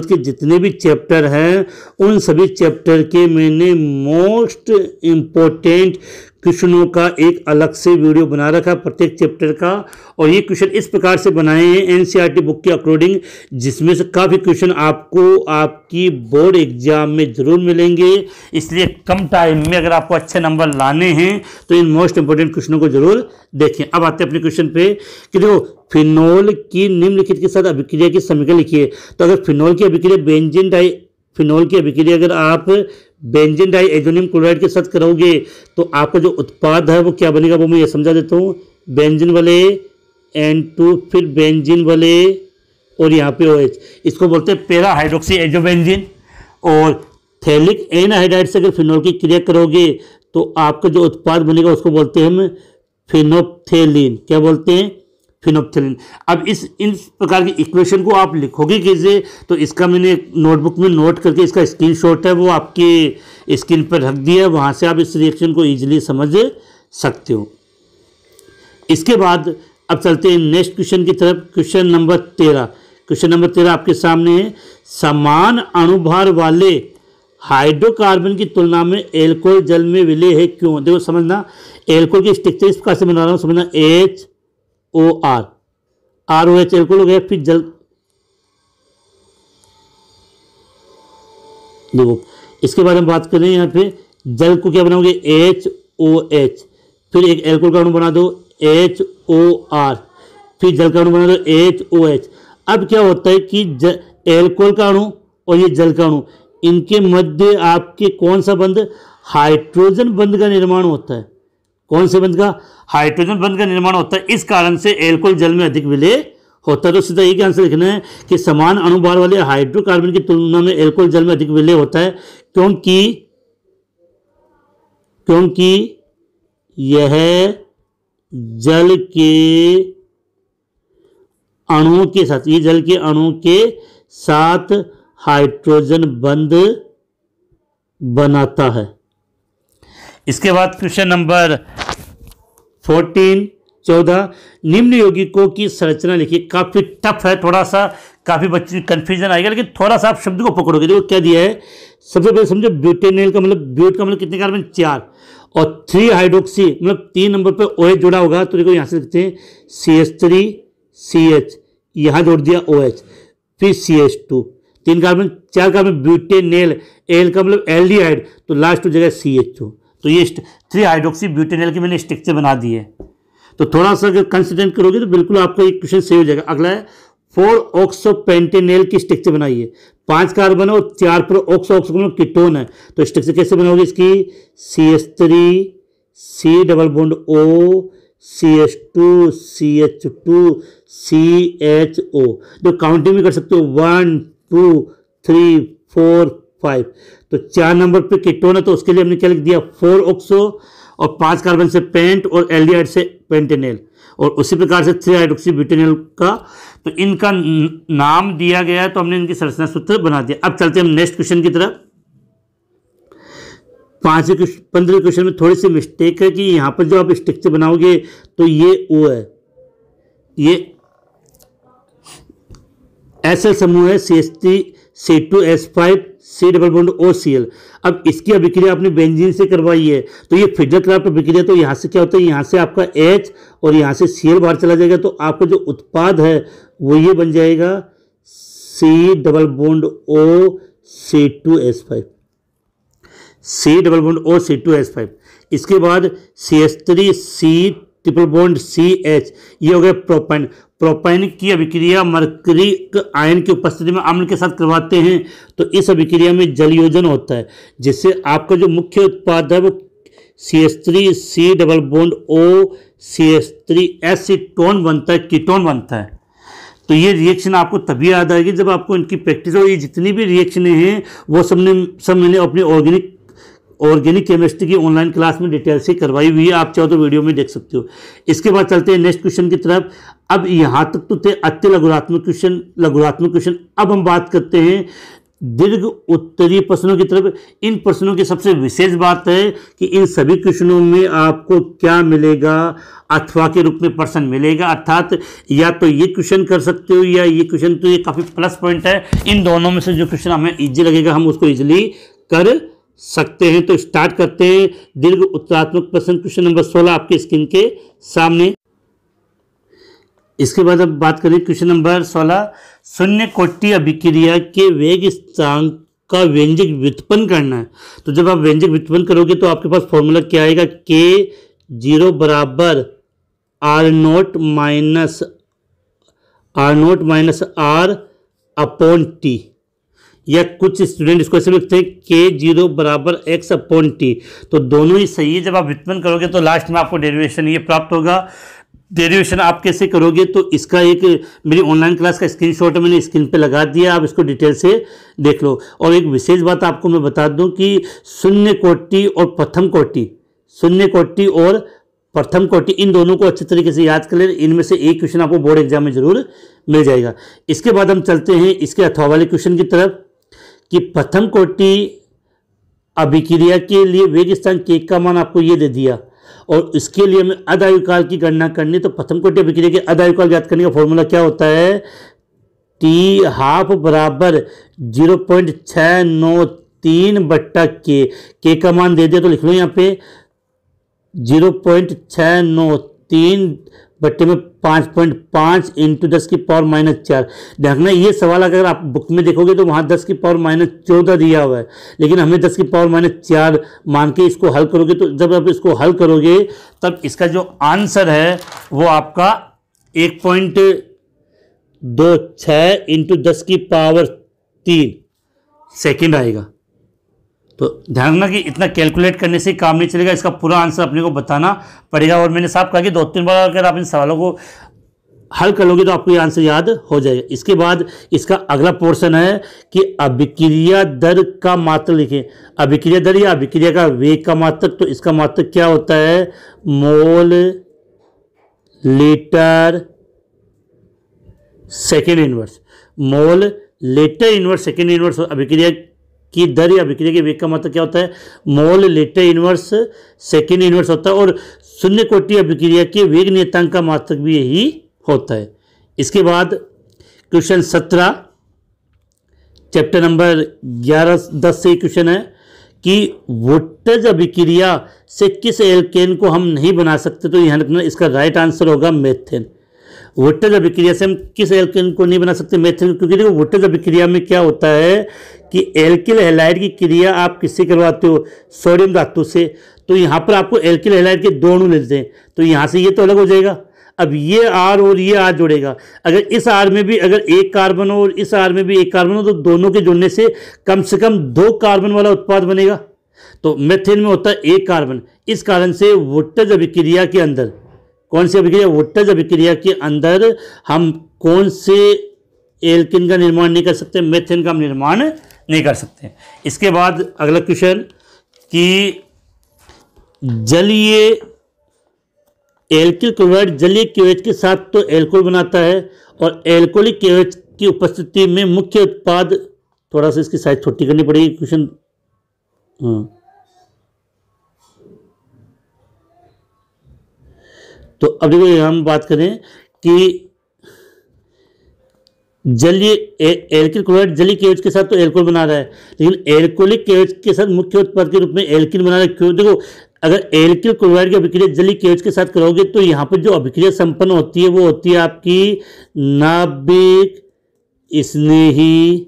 के जितने भी चैप्टर हैं उन सभी चैप्टर के मैंने मोस्ट इम्पोर्टेंट क्वेश्चनों का एक अलग से वीडियो बना रखा प्रत्येक चैप्टर का, और ये क्वेश्चन इस प्रकार से बनाए हैं एनसीईआरटी बुक के अकॉर्डिंग, जिसमें से काफ़ी क्वेश्चन आपको आपकी बोर्ड एग्जाम में जरूर मिलेंगे। इसलिए कम टाइम में अगर आपको अच्छे नंबर लाने हैं तो इन मोस्ट इंपोर्टेंट क्वेश्चनों को जरूर देखें। अब आते हैं अपने क्वेश्चन पे कि देखो फिनोल की निम्नलिखित के साथ अभिक्रिया की समीकरण लिखिए। तो अगर फिनोल की अभिक्रिया अगर आप बेंजीन डाइएज़ोनियम क्लोराइड के साथ करोगे तो आपका जो उत्पाद है वो क्या बनेगा, वो मैं ये समझा देता हूँ। बेंजीन वाले N2, फिर बेंजीन वाले और यहाँ पे OH, इसको बोलते हैं पैरा हाइड्रोक्सी एजोबेंजीन। और थैलिक एनहाइड्राइड से अगर फिनोल की क्रिया करोगे तो आपका जो उत्पाद बनेगा उसको बोलते हैं हम फिनोप्थेलिन। क्या बोलते हैं, फिनोप्थेलिन। अब इन प्रकार की इक्वेशन को आप लिखोगे कैसे, तो इसका मैंने नोटबुक में नोट करके इसका स्क्रीनशॉट है वो आपके स्क्रीन पर रख दिया है, वहाँ से आप इस रिएक्शन को इजीली समझ सकते हो। इसके बाद अब चलते हैं नेक्स्ट क्वेश्चन की तरफ। क्वेश्चन नंबर 13 आपके सामने है। समान अणुभार वाले हाइड्रोकार्बन की तुलना में एल्कोहल जल में विलय है क्यों? देखो समझना, एल्कोहल की स्ट्रक्चर इस प्रकार से बना रहा हूँ, समझना HOR, ROH एल्कोहल हो गया, फिर जल, देखो इसके बाद हम बात करें यहाँ पे जल को क्या बनाओगे HOH, फिर एक एल्कोहल का अणु बना दो HOR, फिर जल का अणु बना दो HOH। अब क्या होता है कि एल्कोहल का अणु और ये जल का अणु, इनके मध्य आपके कौन सा बंध, हाइड्रोजन बंध का निर्माण होता है। कौन से बंध का, हाइड्रोजन बंध का निर्माण होता है। इस कारण से एल्कोहल जल में अधिक विलय होता है। तो सीधा एक आंसर लिखना है कि समान अणुभार वाले हाइड्रोकार्बन की तुलना में एल्कोहल जल में अधिक विलय होता है क्योंकि यह जल के अणुओं के साथ, ये जल के अणुओं के साथ हाइड्रोजन बंध बनाता है। इसके बाद क्वेश्चन नंबर 14 14 निम्न यौगिकों की संरचना लिखिए। काफी टफ है थोड़ा सा, काफी बच्चे कंफ्यूजन आएगा, लेकिन थोड़ा सा आप शब्द को पकड़ोगे। देखो क्या दिया है, सबसे पहले समझो ब्यूटेनॉल का मतलब, ब्यूट का मतलब कितने कार्बन 4, और 3 हाइड्रोक्सी मतलब 3 नंबर पे OH जुड़ा होगा, तो देखो यहाँ से लिखते हैं CH3CH, यहाँ जोड़ दिया OH, फिर CH2, 3 carbon 4 carbon butanol, L का मतलब एल्डिहाइड, तो लास्ट हो जाएगा CH2। तो ये 3 हाइड्रोक्सी ब्यूटेनॉल की मैंने स्ट्रक्चर बना दी है। तो थोड़ा सा अगर कंसिडर करोगे तो बिल्कुल आपका एक क्वेश्चन सही हो जाएगा। अगला है 4-ऑक्सोपेंटेनॉल की स्ट्रक्चर बनाइए। 5 कार्बन और 4 पर ऑक्सो मतलब कीटोन है, तो स्ट्रक्चर कैसे बनाओगे इसकी, CH3 C double bond O CH2 CH2 CHO, जो काउंटिंग भी कर सकते हो 1 2 3 4 5। तो 4 नंबर पे कीटोन है, तो उसके लिए हमने क्या लिख दिया 4-ऑक्सो, और 5 कार्बन से पेंट और एल्डिहाइड से पेंटेनॉल, और उसी प्रकार से 3 हाइड्रोक्सी ब्यूटेनॉल का, तो इनका नाम दिया गया है, तो हमने इनकी संरचना सूत्र बना दिया। अब चलते हैं हम नेक्स्ट क्वेश्चन की तरफ। 15वें क्वेश्चन में थोड़ी सी मिस्टेक है कि यहाँ पर जो आप स्ट्रक्चर बनाओगे तो ये O है, ये SL समूह है, CH3 C2H5 C double bond OCl। अब इसकी अभिक्रिया आपने बेंजीन से करवाई है, तो ये फिजर-क्राफ्ट अभिक्रिया, तो यहाँ से क्या होता है, यहाँ से आपका H और यहाँ से Cl बाहर चला जाएगा, तो आपका जो उत्पाद है वो ये बन जाएगा C double bond O C2H5, C double bond O C2H5। इसके बाद CH3 C triple bond CH, ये हो गया प्रोपाइन। प्रोपाइन की अभिक्रिया मरकरी आयन की उपस्थिति में अम्ल के साथ करवाते हैं, तो इस अभिक्रिया में जलयोजन होता है, जिससे आपका जो मुख्य उत्पाद है वो CH3 C double bond O CH3 acetone बनता है, कीटोन बनता है। तो ये रिएक्शन आपको तभी याद आएगी जब आपको इनकी प्रैक्टिस हो। ये जितनी भी रिएक्शनें हैं वो सब मैंने अपनी ऑर्गेनिक केमिस्ट्री की ऑनलाइन क्लास में डिटेल से करवाई हुई है, आप चाहो तो वीडियो में देख सकते हो। इसके बाद चलते हैं नेक्स्ट क्वेश्चन की तरफ। अब यहाँ तक तो थे अत्य लघुरात्मक क्वेश्चन। अब हम बात करते हैं दीर्घ उत्तरीय प्रश्नों की तरफ। इन प्रश्नों की सबसे विशेष बात है कि इन सभी क्वेश्चनों में आपको क्या मिलेगा, अथवा के रूप में प्रश्न मिलेगा, अर्थात या तो ये क्वेश्चन कर सकते हो या ये क्वेश्चन, तो ये काफी प्लस पॉइंट है। इन दोनों में से जो क्वेश्चन हमें इजी लगेगा हम उसको इजिली कर सकते हैं। तो स्टार्ट करते हैं दीर्घ उत्तरात्मक प्रश्न, क्वेश्चन नंबर 16 आपके स्क्रीन के सामने। इसके बाद अब बात करें क्वेश्चन नंबर 16, शून्य कोटि अभिक्रिया के वेग स्थिरांक का व्यंजक व्युत्पन्न करना है। तो जब आप व्यंजक व्युत्पन्न करोगे तो आपके पास फॉर्मूला क्या आएगा, K0 बराबर R0 minus R upon T, या कुछ स्टूडेंट इसको ऐसे लिखते हैं K0 बराबर X अपॉन T। तो दोनों ही सही है। जब आप व्युत्पन्न करोगे तो लास्ट में आपको डेरिवेशन ये प्राप्त होगा। डेरिवेशन आप कैसे करोगे, तो इसका एक मेरी ऑनलाइन क्लास का स्क्रीनशॉट मैंने स्क्रीन पे लगा दिया, आप इसको डिटेल से देख लो। और एक विशेष बात आपको मैं बता दूं कि शून्य कोटि और प्रथम कोटि इन दोनों को अच्छे तरीके से याद कर लें। इनमें से एक क्वेश्चन आपको बोर्ड एग्जाम में जरूर मिल जाएगा। इसके बाद हम चलते हैं इसके अथवा वाले क्वेश्चन की तरफ कि प्रथम कोटि अभिक्रिया के लिए वेग स्थान K का मान आपको ये दे दिया, और इसके लिए हमें अदायुकाल की गणना करनी। तो प्रथम कोटि अभिक्रिया के अदायुकाल ज्ञात करने का फॉर्मूला क्या होता है, T½ बराबर 0.693/K। K का मान दे दिया तो लिख लो यहाँ पे 0.693 बट्टे में 5.5 इंटू 10 की पावर -4। देखना ये सवाल अगर आप बुक में देखोगे तो वहाँ 10 की पावर -14 दिया हुआ है, लेकिन हमें 10 की पावर -4 मान के इसको हल करोगे। तो जब आप इसको हल करोगे तब इसका जो आंसर है वो आपका 1.26 इंटू 10 की पावर 3 सेकेंड आएगा। तो ध्यान रखना कि इतना कैलकुलेट करने से काम नहीं चलेगा, इसका पूरा आंसर अपने को बताना पड़ेगा। और मैंने साफ कहा कि 2-3 बार अगर आप इन सवालों को हल कर लोगे तो आपको ये आंसर याद हो जाएगा। इसके बाद इसका अगला पोर्शन है कि अभिक्रिया दर का मात्रक लिखें। अभिक्रिया दर या अभिक्रिया का वेग का मात्रक, तो इसका मात्रक क्या होता है, mole litre second inverse. Mole litre inverse second inverse अभिक्रिया की दर या अभिक्रिया के वेग का मतलब क्या होता है, mole litre inverse second inverse होता है। और शून्य कोटि अभिक्रिया के वेग नियतांक का मात्रक भी यही होता है। इसके बाद क्वेश्चन 17 चैप्टर नंबर 11-10 से क्वेश्चन है कि वोल्टेज अभिक्रिया से किस एल्केन को हम नहीं बना सकते, तो यहाँ रखना, इसका राइट आंसर होगा मेथेन। वोल्टेज अभिक्रिया से हम किस एल्केन को नहीं बना सकते, मेथेन, क्योंकि देखो वोल्टेज अभिक्रिया में क्या होता है कि एल्किल हैलाइड की क्रिया आप किससे करवाते हो, सोडियम धातु से, तो यहाँ पर आपको एल्किल हैलाइड के दो अणु मिलते हैं, तो यहाँ से ये तो अलग हो जाएगा। अब ये आर और ये आर जोड़ेगा, अगर इस आर में भी अगर एक कार्बन हो और इस आर में भी एक कार्बन हो, तो दोनों के जुड़ने से कम 2 कार्बन वाला उत्पाद बनेगा। तो मेथेन में होता है एक कार्बन। इस कारण से वोल्टेज अभिक्रिया के अंदर, कौन सी अभिक्रिया, वोल्टेज अभिक्रिया के अंदर हम कौन से एल्किन का निर्माण नहीं कर सकते, मेथेन का निर्माण नहीं कर सकते। इसके बाद अगला क्वेश्चन कि जलीय एल्किल क्लोराइड जलीय KOH के साथ तो एल्कोहल बनाता है, और एल्कोहलिक KOH की उपस्थिति में मुख्य उत्पाद, थोड़ा सा इसकी साइज छोटी करनी पड़ेगी क्वेश्चन, तो अब देखो हम बात करें कि जलीय एल्किल क्लोराइड जलीय KOH के साथ तो एल्कोहल बना रहा है, लेकिन एल्कोहलिक KOH के साथ मुख्य उत्पाद के रूप में एल्किन बना रहा है। क्यों, देखो अगर एल्किल क्लोराइड की अभिक्रिया जलीय KOH के साथ करोगे तो यहाँ पर जो अभिक्रिया संपन्न होती है वो होती है आपकी नाभिक स्नेही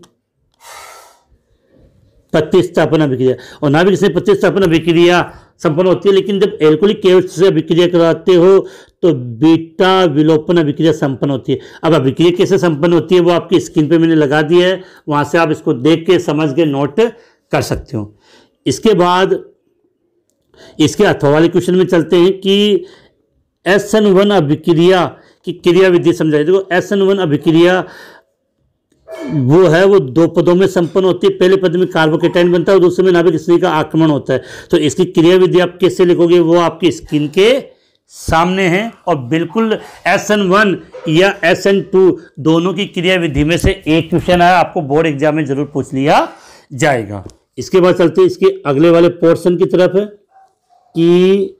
प्रतिस्थापन अभिक्रिया, और नाभिक स्नेही प्रतिस्थापन अभिक्रिया संपन्न होती है। लेकिन जब एल्कोहलिक KOH से अभिक्रिया कराते हो तो बीटा विलोपन अभिक्रिया संपन्न होती है। अब अभिक्रिया कैसे संपन्न होती है वो आपकी स्क्रीन पे मैंने लगा दिया है, वहां से आप इसको देख के समझ के नोट कर सकते हो। इसके बाद इसके अथवा वाले क्वेश्चन में चलते हैं कि SN1 अभिक्रिया की क्रिया विधि समझाई। देखो SN1 अभिक्रिया वो है, वो 2 पदों में संपन्न होती है। पहले पद में कार्बोकेटाइन बनता है और दूसरे में नाभिक स्नेही का आक्रमण होता है। तो इसकी क्रिया विधि आप कैसे लिखोगे वो आपकी स्क्रीन के सामने है, और बिल्कुल SN1 या SN2 दोनों की क्रिया विधि में से एक क्वेश्चन है, आपको बोर्ड एग्जाम में जरूर पूछ लिया जाएगा। इसके बाद चलते हैं इसके अगले वाले पोर्शन की तरफ है कि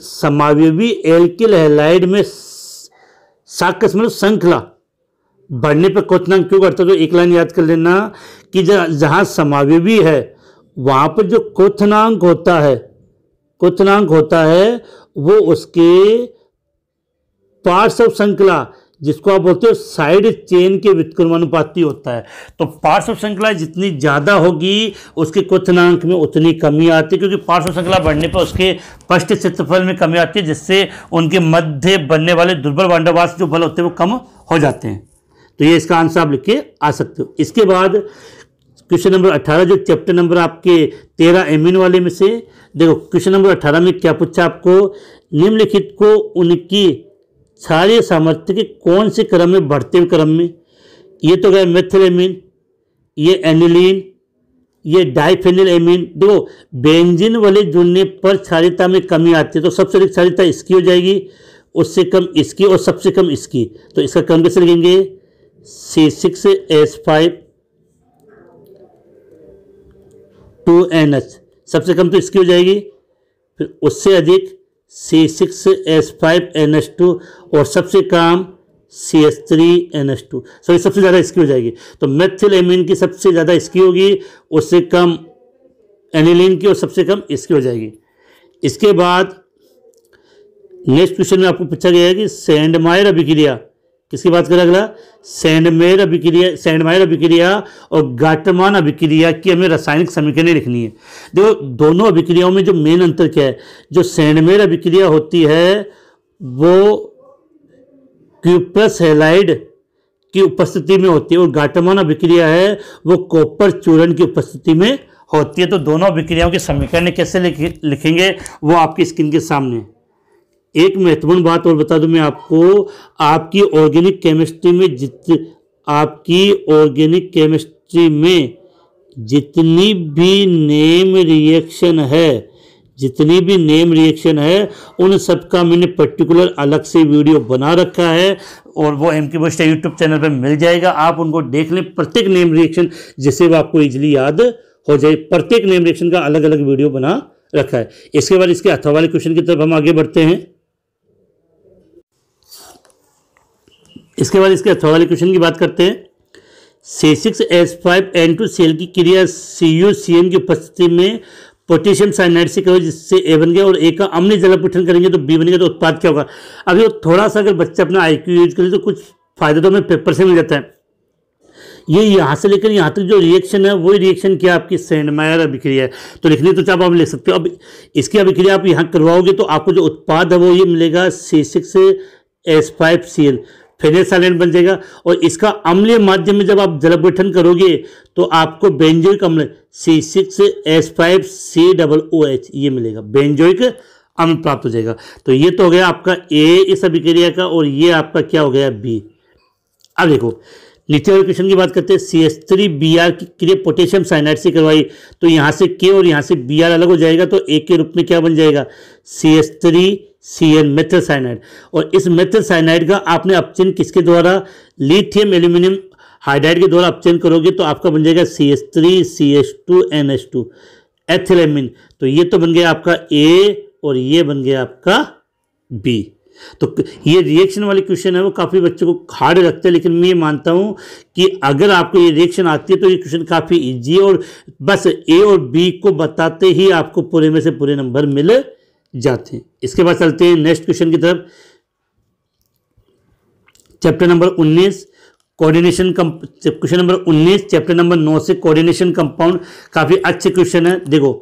समावयवी एल्किल हैलाइड में साकस मतलब श्रृंखला बढ़ने पर क्वथनांक क्यों करता है, तो एक लाइन याद कर लेना कि जहां समावयवी है वहां पर जो क्वथनांक होता है वो उसके पार्श्व श्रृंखला, जिसको आप बोलते हो साइड चेन के व्युत्क्रमानुपाती होता है। तो पार्श्व श्रृंखला जितनी ज़्यादा होगी उसके क्वथनांक में उतनी कमी आती है, क्योंकि पार्श्व श्रृंखला बढ़ने पर उसके पृष्ठ क्षेत्रफल में कमी आती है, जिससे उनके मध्य बनने वाले दुर्बल वांडावास जो बल होते हैं वो कम हो जाते हैं। तो ये इसका आंसर आप लिख के आ सकते हो। इसके बाद क्वेश्चन नंबर 18 जो चैप्टर नंबर आपके 13 एमीन वाले में से, देखो क्वेश्चन नंबर 18 में क्या पूछा आपको, निम्नलिखित को उनकी क्षारीय सामर्थ्य के कौन से क्रम में बढ़ते हुए क्रम में, ये तो गए मेथिलेमीन, ये एनिलीन, ये डाइफेनिल एमीन। देखो बेंजीन वाले जुड़ने पर क्षारीयता में कमी आती है, तो सबसे अधिक क्षारीयता इसकी हो जाएगी, उससे कम इसकी और सबसे कम इसकी। तो इसका क्रम कैसे लिखेंगे, C6H5 2NH, सबसे कम तो इसकी हो जाएगी, फिर उससे अधिक C6H5NH2 और सबसे कम CH3NH2, सॉरी सबसे ज़्यादा इसकी हो जाएगी। तो मेथिल एमीन की सबसे ज़्यादा इसकी होगी, उससे कम एनिलीन की और सबसे कम इसकी हो जाएगी। इसके बाद नेक्स्ट क्वेश्चन में आपको पूछा गया है कि सैंडमायर अभिक्रिया, किसकी बात करें अगला, सैंडमायर अभिक्रिया और गाटरमान अभिक्रिया की हमें रासायनिक समीकरण लिखनी है। देखो दोनों अभिक्रियाओं में जो मेन अंतर क्या है, जो सैंडमायर अभिक्रिया होती है वो क्यूप्रस हैलाइड की उपस्थिति में होती है, और गाटरमान अभिक्रिया है वो कॉपर चूर्ण की उपस्थिति में होती है। तो दोनों अभिक्रियाओं के समीकरण कैसे लिखेंगे वो आपकी स्क्रीन के सामने। एक महत्वपूर्ण बात और बता दूं मैं आपको, आपकी ऑर्गेनिक केमिस्ट्री में जितनी भी नेम रिएक्शन है उन सबका मैंने पर्टिकुलर अलग से वीडियो बना रखा है, और वो एमके बॉयज यूट्यूब चैनल पर मिल जाएगा। आप उनको देख लें, प्रत्येक नेम रिएक्शन जिससे वो आपको इजीली याद हो जाए। प्रत्येक नेम रिएक्शन का अलग अलग वीडियो बना रखा है। इसके बाद इसके अथवा वाले क्वेश्चन की तरफ हम आगे बढ़ते हैं। इसके बाद इसके अथवा वाले क्वेश्चन की बात करते हैं। C6H5N2Cl की क्रिया CuCN की उपस्थिति में पोटेशियम साइनाइड से करो, जिससे A बन गया और A का अम्लीय जल अपघटन करेंगे तो B बनेगा, तो उत्पाद क्या होगा। अब ये थोड़ा सा अगर बच्चा अपना IQ यूज करे तो कुछ फायदा तो हमें पेपर से मिल जाता है। ये यहाँ से लेकर यहाँ तक जो रिएक्शन है वही रिएक्शन क्या आपकी सेंडमायर अभिक्रिया है, तो लिखनी तो चाहे आप लिख सकते हो। अब इसकी अभिक्रिया आप यहाँ करवाओगे तो आपको जो उत्पाद है वो ये मिलेगा C6H5Cl, फेनल साइनाइड बन जाएगा। और इसका अम्लीय माध्यम में जब आप जल अपघटन करोगे तो आपको बेंजोइक अम्ल C6H5COOH ये मिलेगा, बेंजोइक अम्ल प्राप्त हो जाएगा। तो ये तो हो गया आपका A इस अभिक्रिया का, और ये आपका क्या हो गया B। अब देखो नीचे वाले क्वेश्चन की बात करते हैं। CH3Br की क्रिया पोटेशियम साइनाइड से करवाई, तो यहाँ से K और यहाँ से Br अलग हो जाएगा, तो A के रूप में क्या बन जाएगा CH3Cl मेथिल साइनाइड। और इस मेथिल साइनाइड का आपने अपचयन किसके द्वारा, लिथियम एल्यूमिनियम हाइड्राइड के द्वारा अपचयन करोगे तो आपका बन जाएगा CH3CH2NH2 एथिलेमिन। तो ये तो बन गया आपका A और ये बन गया आपका B। तो ये रिएक्शन वाले क्वेश्चन है वो काफ़ी बच्चों को हार्ड लगते हैं, लेकिन मैं ये मानता हूँ कि अगर आपको ये रिएक्शन आती है तो ये क्वेश्चन काफ़ी इजी है, और बस A और B को बताते ही आपको पूरे में से पूरे नंबर मिल जाते हैं। इसके बाद चलते हैं नेक्स्ट क्वेश्चन की तरफ। Chapter number 19 coordination, question number 19 chapter number 9 से कोऑर्डिनेशन कंपाउंड, काफ़ी अच्छे क्वेश्चन है। देखो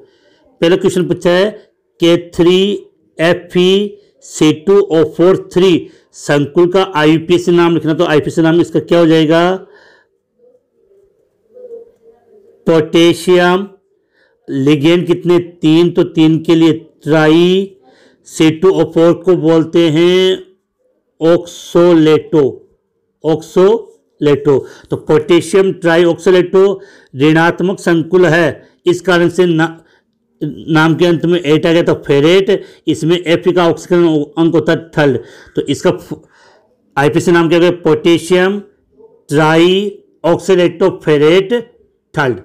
पहला क्वेश्चन पूछा है K3Fe2O4 संकुल का IUPAC नाम लिखना, तो IUPAC नाम इसका क्या हो जाएगा, पोटेशियम, लिगेंड कितने 3, तो 3 के लिए ट्राई, C2O4 को बोलते हैं ऑक्सोलेटो। तो पोटेशियम ट्राई ऑक्सोलेटो ऋणात्मक संकुल है, इस कारण से नाम के अंत में 8 आ गया, तो फेरेट। इसमें F का ऑक्सीकरण अंक होता है थर्ड, तो इसका IUPAC नाम क्या है, potassium trioxalato ferrate third.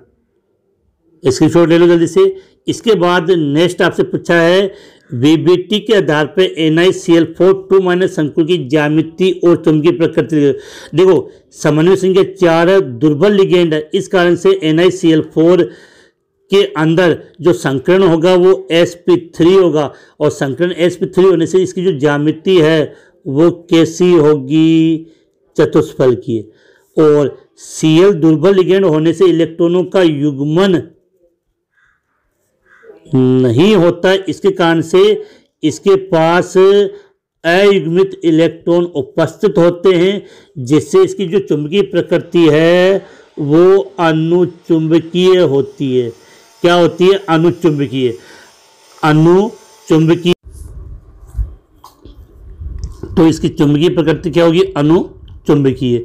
Screenshot ले लो जल्दी से। इसके बाद नेक्स्ट आपसे पूछा है VBT के आधार पर NiCl4 2- संकुल की ज्यामिति और चुंबकीय प्रकृति। देखो समन्वय संख्या 4 है, दुर्बल लिगेंड है, इस कारण से NiCl4 के अंदर जो संकरण होगा वो sp3 होगा, और संकरण sp3 होने से इसकी जो ज्यामिति है वो कैसी होगी, चतुष्फल की। और Cl दुर्बल लिगेंड होने से इलेक्ट्रॉनों का युग्मन नहीं होता, इसके कारण से इसके पास अयुग्मित इलेक्ट्रॉन उपस्थित होते हैं, जिससे इसकी जो चुंबकीय प्रकृति है वो अनुचुंबकीय होती है। क्या होती है, अनुचुंबकीय। तो इसकी चुंबकीय प्रकृति क्या होगी, अनुचुंबकीय।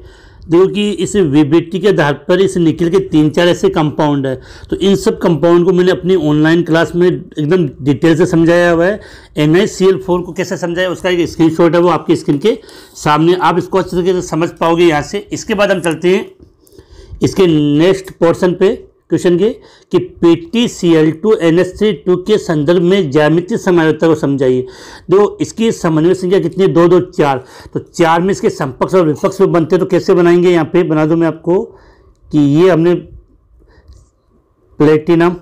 देखो कि इस VBT के आधार पर इस निकल के 3-4 ऐसे कंपाउंड है, तो इन सब कंपाउंड को मैंने अपनी ऑनलाइन क्लास में एकदम डिटेल से समझाया हुआ है। NiCl4 को कैसे समझाया उसका एक स्क्रीनशॉट है, वो आपकी स्क्रीन के सामने, आप इसको अच्छे तरीके से समझ पाओगे यहाँ से। इसके बाद हम चलते हैं इसके नेक्स्ट पोर्शन पे क्वेश्चन के कि PtCl2NH3 के संदर्भ में ज्यामितीय समन्वयता को समझाइए। देखो इसकी समन्वय संख्या कितनी, 2 2 4, तो 4 में इसके समपक्ष और विपक्ष में बनते हैं, तो कैसे बनाएंगे, यहाँ पे बना दूं मैं आपको कि ये हमने प्लेटिनम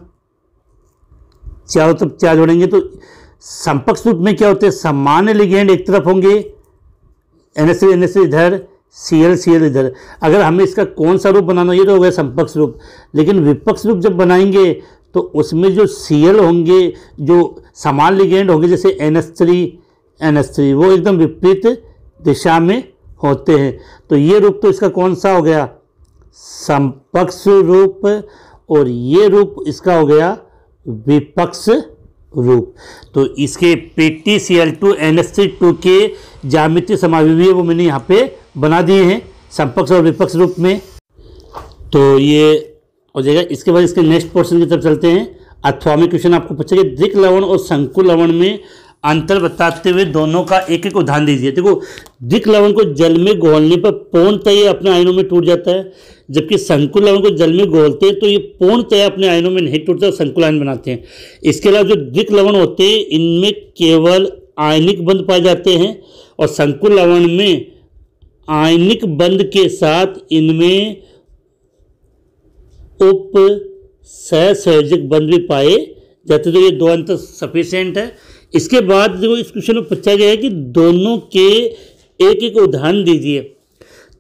चारों तरफ 4 जोड़ेंगे, तो समपक्ष रूप में क्या होते हैं, सामान्य लिगेंड एक तरफ होंगे, NH3 इधर, Cl इधर। अगर हमें इसका कौन सा रूप बनाना, ये तो हो गया समपक्ष रूप, लेकिन विपक्ष रूप जब बनाएंगे तो उसमें जो Cl होंगे, जो समान लिगेंड होंगे जैसे NH3 वो एकदम विपरीत दिशा में होते हैं। तो ये रूप तो इसका कौन सा हो गया, समपक्ष रूप, और ये रूप इसका हो गया विपक्ष रूप। तो इसके PtCl2NH3 के ज्यामितीय समाविवी वो मैंने यहाँ पे बना दिए हैं समपक्ष और विपक्ष रूप में, तो ये हो जाएगा। इसके बाद इसके नेक्स्ट पोर्शन की तरफ चलते हैं। अथवा में क्वेश्चन आपको पूछेगा, द्विक लवण और संकुल लवण में अंतर बताते हुए दोनों का एक एक उदाहरण दीजिए। देखो, दिक लवण को जल में घोलने पर पूर्णतः ये अपने आयनों में टूट जाता है, जबकि संकुल लवण को जल में घोलते हैं तो ये पूर्णतः अपने आयनों में नहीं टूटते और संकुल आयन बनाते हैं। इसके अलावा जो दिक लवण होते हैं इनमें केवल आयनिक बंध पाए जाते हैं और संकुल लवण में आयनिक बंध के साथ इनमें उप सहसंयोजक बंध भी पाए जाते। तो ये दो अंतर सफिशिएंट है। इसके बाद जो इस क्वेश्चन में पूछा गया है कि दोनों के एक एक उदाहरण दीजिए।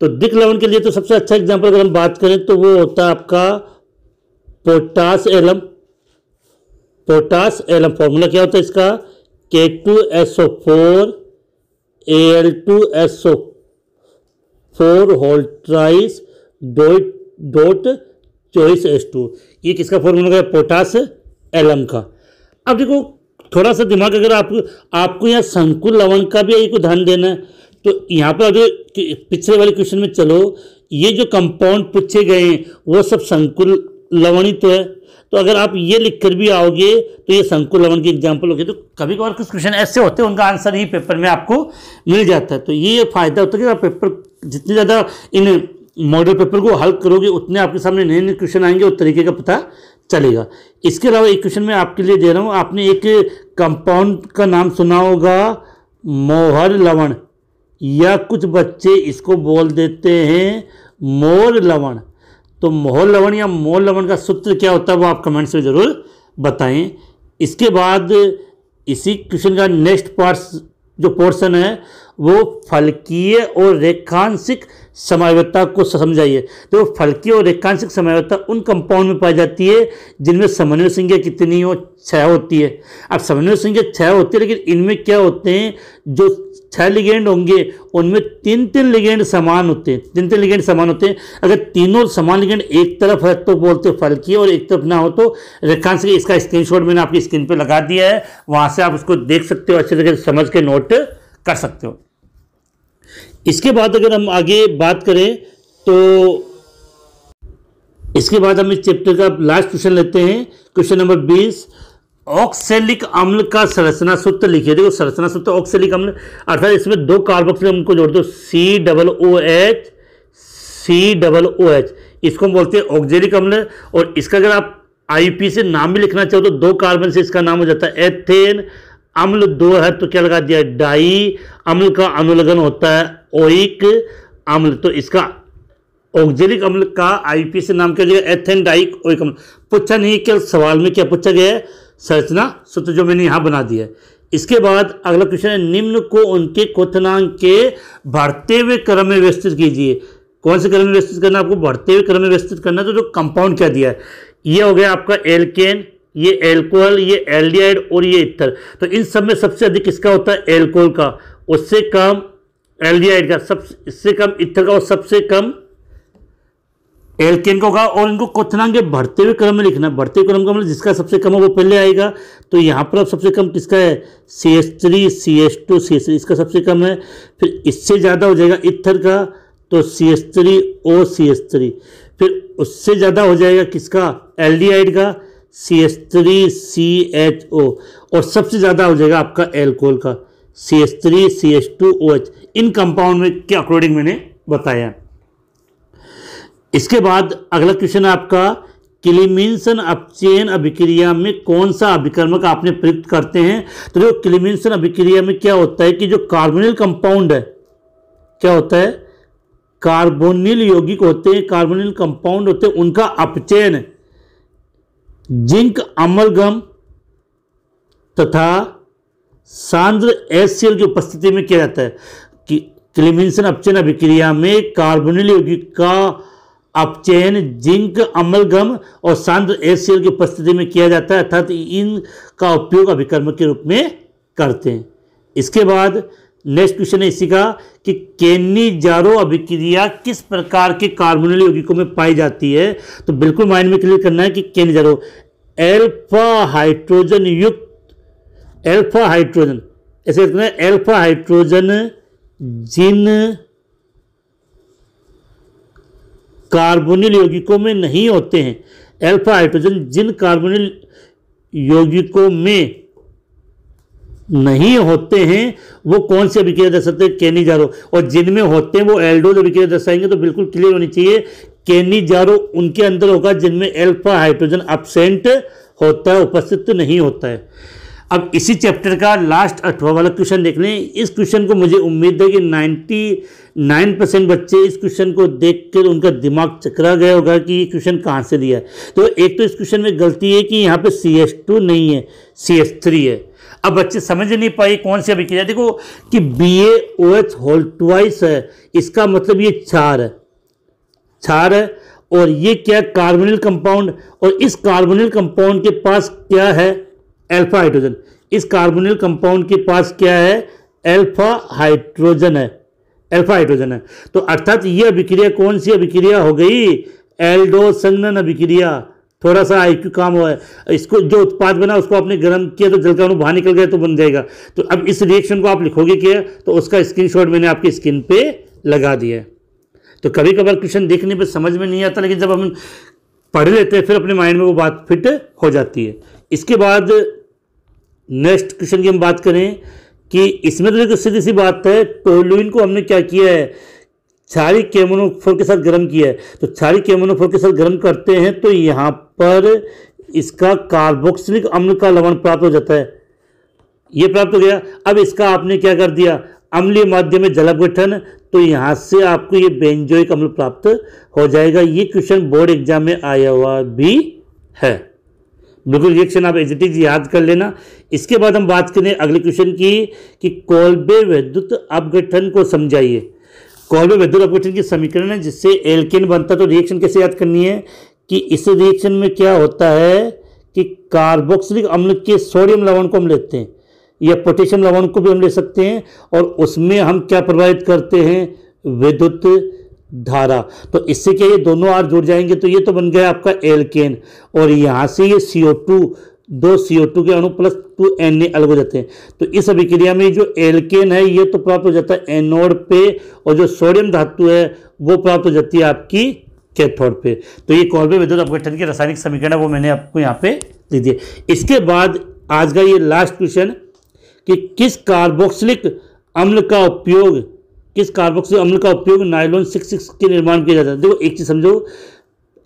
तो दिक लवण के लिए तो सबसे अच्छा एग्जांपल अगर हम बात करें तो वो होता है आपका potash alum. Potash alum formula क्या होता है इसका, K2SO4 Al2SO4 whole ट्राइस dot choice H2। ये किसका फॉर्मूला है, पोटास एलम का। अब देखो थोड़ा सा दिमाग, अगर आपको यहाँ संकुल लवण का भी एक उदाहरण देना है तो यहाँ पर अगर पिछले वाले क्वेश्चन में चलो, ये जो कंपाउंड पूछे गए हैं वो सब संकुल लवण ही तो है। तो अगर आप ये लिख कर भी आओगे तो ये संकुल लवण की एग्जाम्पल होगी। तो कभी कभार कुछ क्वेश्चन ऐसे होते हैं उनका आंसर ही पेपर में आपको मिल जाता है। तो ये फायदा होता है कि आप पेपर जितने ज़्यादा इन मॉडल पेपर को हल करोगे उतने आपके सामने नए नए क्वेश्चन आएंगे और तरीके का पता चलेगा। इसके अलावा एक क्वेश्चन मैं आपके लिए दे रहा हूँ। आपने एक कंपाउंड का नाम सुना होगा मोहर लवण, या कुछ बच्चे इसको बोल देते हैं मोर लवण। तो मोहर लवण या मोर लवण का सूत्र क्या होता है वो आप कमेंट्स में ज़रूर बताएं। इसके बाद इसी क्वेश्चन का नेक्स्ट पार्ट जो पोर्शन है वो फलकीय और रेखांशिक समन्वयता को समझाइए। तो फलकीय और रेखांशिक समन्वयता उन कंपाउंड में पाई जाती है जिनमें समन्वय संख्या कितनी हो, 6 होती है। अब समन्वय संख्या 6 होती है, लेकिन इनमें क्या होते हैं, जो 6 लिगेंड होंगे उनमें 3-3 लिगेंड समान होते हैं। 3-3 लिगेंड समान होते हैं। अगर तीनों समान लिगेंड एक तरफ है तो बोलते हैं फलकीय, और एक तरफ ना हो तो रेखांशिक। इसका स्क्रीनशॉट मैंने आपकी स्क्रीन पर लगा दिया है, वहां से आप उसको देख सकते हो, अच्छे तरीके से समझ के नोट कर सकते हो। इसके बाद अगर हम आगे बात करें तो इसके बाद हम इस चैप्टर का लास्ट क्वेश्चन लेते हैं, क्वेश्चन नंबर 20। ऑक्सैलिक अम्ल का संरचना सूत्र लिखिए। देखो संरचना सूत्र ऑक्सैलिक अम्ल अर्थात इसमें 2 कार्बोक्सिल हमको जोड़ दो, COOH। इसको हम बोलते हैं ऑक्सैलिक अम्ल। और इसका अगर आप आईपी से नाम भी लिखना चाहो तो 2 कार्बन से इसका नाम हो जाता है एथेन। अम्ल 2 है तो क्या लगा दिया, डाई। अम्ल का अनुलग्न होता है ओइक अम्ल, तो इसका ऑक्सैलिक अम्ल का आईपी से नाम क्या दिया, एथेन डाइक ओइक अम्ल। पूछा नहीं, क्या सवाल में क्या पूछा गया है, संरचना सूत्र जो मैंने यहाँ बना दिया है। इसके बाद अगला क्वेश्चन है, निम्न को उनके क्वथनांक के बढ़ते हुए क्रम में व्यवस्थित कीजिए। कौन से क्रम में व्यवस्थित करना, आपको बढ़ते हुए क्रम में व्यवस्थित करना। तो जो कंपाउंड क्या दिया है, ये हो गया आपका एल्केन, ये एल्कोहल, ये एल्डिहाइड और ये इथर। तो इन सब में सबसे अधिक किसका होता है, एल्कोहल का, उससे कम एल्डिहाइड का, इससे कम इथर का, और सबसे कम एल्केन का होगा। और इनको क्वथनांक बढ़ते हुए क्रम में लिखना है। बढ़ते हुए क्रम का मतलब जिसका सबसे कम है वो पहले आएगा। तो यहाँ पर अब सबसे कम किसका है, CH3 CH2 CH3, इसका सबसे कम है। फिर इससे ज़्यादा हो जाएगा इथर का, तो CH3 O CH3। फिर उससे ज़्यादा हो जाएगा किसका, एल्डिहाइड का, CH3 CHO। और सबसे ज़्यादा हो जाएगा आपका एल्कोहल का, CH3 CH2OH। इन कंपाउंड में के अकॉर्डिंग मैंने बताया। इसके बाद अगला क्वेश्चन है आपका, क्लीमिंसन अपचयन अभिक्रिया में कौन सा अभिकर्मक आपने प्रयुक्त करते हैं। तो जो क्लीमिंसन अभिक्रिया में क्या होता है कि जो कार्बोनिल कंपाउंड है, क्या होता है, कार्बोनिल यौगिक होते हैं, कार्बोनिल कंपाउंड होते हैं, उनका अपचयन जिंक अमलगम तथा सांद्र HCl की उपस्थिति में किया जाता है। कि क्लीमिंसन अपचयन अभिक्रिया में कार्बोनिल यौगिक का अपचयन जिंक अमलगम और सांद्र HCl की उपस्थिति में किया जाता है, अर्थात इनका उपयोग अभिकर्मक के रूप में करते हैं। इसके बाद नेक्स्ट क्वेश्चन है इसी का कि केनिजारो अभिक्रिया किस प्रकार के कार्बोनिल यौगिकों में पाई जाती है। तो बिल्कुल माइंड में क्लियर करना है कि केनिजारो अल्फा हाइड्रोजन युक्त, अल्फा हाइड्रोजन ऐसे लिखना है, अल्फा हाइड्रोजन जिन कार्बोनिल यौगिकों में नहीं होते हैं, अल्फा हाइड्रोजन जिन कार्बोनिल यौगिकों में नहीं होते हैं वो कौन सी अभिक्रिया दर्शाते हैं? केनिजारो। और जिनमें होते हैं वो एल्डोज अभिक्रिया दर्शाएंगे। तो बिल्कुल क्लियर होनी चाहिए, केनिजारो उनके अंदर होगा जिनमें अल्फा हाइड्रोजन एब्सेंट होता है, उपस्थित नहीं होता है। अब इसी चैप्टर का लास्ट 8वां वाला क्वेश्चन देख लें। इस क्वेश्चन को मुझे उम्मीद है कि 99% बच्चे इस क्वेश्चन को देखकर उनका दिमाग चकरा गया होगा कि ये क्वेश्चन कहाँ से दिया है। तो एक तो इस क्वेश्चन में गलती है कि यहाँ पे CH2 नहीं है, CH3 है। अब बच्चे समझ नहीं पाए कौन सी अभिक्रिया। देखो कि BaOH होल ट्वाइस है, इसका मतलब ये क्षार है और ये क्या कार्बोनिल कंपाउंड, और इस कार्बोनिल कंपाउंड के पास क्या है? Alpha hydrogen. इस कार्बोनिल कंपाउंड के पास क्या है? अल्फा हाइड्रोजन है। तो अर्थात ये अभिक्रिया कौन सी अभिक्रिया हो गई? एल्डो संघनन अभिक्रिया। थोड़ा सा IQ काम हुआ है। इसको जो उत्पाद बना उसको आपने गर्म किया तो जल का अणु बाहर निकल गया तो बन जाएगा। तो अब इस रिएक्शन को आप लिखोगे क्या? तो उसका स्क्रीनशॉट मैंने आपकी स्क्रीन पे लगा दिया है। तो कभी कभार क्वेश्चन देखने पे समझ में नहीं आता, लेकिन जब हम पढ़ लेते हैं फिर अपने माइंड में वो बात फिट हो जाती है। इसके बाद नेक्स्ट क्वेश्चन की हम बात करें कि इसमें तो एक सीधी सी बात है, टोलुइन को हमने क्या किया है? क्षारीय केमोनोफोर के साथ गर्म किया है। तो क्षारीय केमोनोफोर के साथ गर्म करते हैं तो यहाँ पर इसका कार्बोक्सिलिक अम्ल का लवण प्राप्त हो जाता है। ये प्राप्त हो गया। अब इसका आपने क्या कर दिया? अम्लीय माध्यम में जल अपघटन, तो यहाँ से आपको ये बेंजोइक अम्ल प्राप्त हो जाएगा। ये क्वेश्चन बोर्ड एग्जाम में आया हुआ भी है। बिल्कुल रिएक्शन आप एज इट इज याद कर लेना। इसके बाद हम बात करें अगले क्वेश्चन की कि कोल्बे विद्युत अपघटन को समझाइए। कोल्बे विद्युत अपघटन की समीकरण है जिससे एल्केन बनता है। तो रिएक्शन कैसे याद करनी है कि इस रिएक्शन में क्या होता है कि कार्बोक्सिलिक अम्ल के सोडियम लवण को हम लेते हैं या पोटेशियम लवण को भी हम ले सकते हैं, और उसमें हम क्या प्रभावित करते हैं? विद्युत धारा। तो इससे क्या ये दोनों आर जुड़ जाएंगे तो ये तो बन गया आपका एल्केन, और यहाँ से ये CO2, 2 CO2 के अणु प्लस 2 Na अलग हो जाते हैं। तो इस अभिक्रिया में जो एल्केन है ये तो प्राप्त हो जाता है एनोड पे, और जो सोडियम धातु है वो प्राप्त हो जाती है आपकी कैथोड पे। तो ये कोल्बे विद्युत अपघटन की रासायनिक समीकरण है वो मैंने आपको यहाँ पे लिख दिया। इसके बाद आज का ये लास्ट क्वेश्चन कि किस कार्बोक्सिलिक अम्ल का उपयोग नायलॉन 66 के निर्माण में किया जाता है? देखो एक चीज समझो,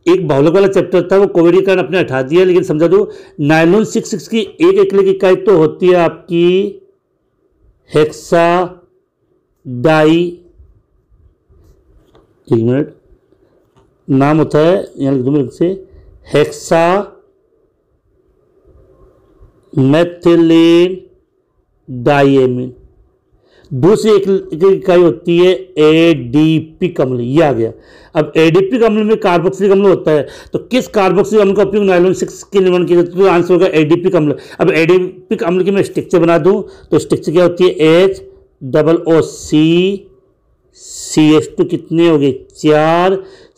एक बाहुलक वाला चैप्टर था वो कोविड के कारण अपने हटा दिया, लेकिन समझा दो नायलॉन 66 की एक इकाई इकाई तो होती है आपकी हेक्सा डाई, एक मिनट नाम होता है यहाँ लिख दूंगा से, हेक्सा मेथिलीन डाइएमीन। दूसरी एक इकाई होती है एडीपिक अम्ल, ये आ गया। अब एडीपिक अम्ल में कार्बोक्सिलिक अम्ल होता है, तो किस कार्बोक्सिलिक अम्ल का उपयोग नायलॉन 6 के निर्माण किया जाता है? तो आंसर होगा एडीपिक अम्ल। अब एडीपिक अम्ल की मैं स्ट्रक्चर बना दूं तो स्ट्रक्चर क्या होती है? HOOC CH2 कितने हो गए? 4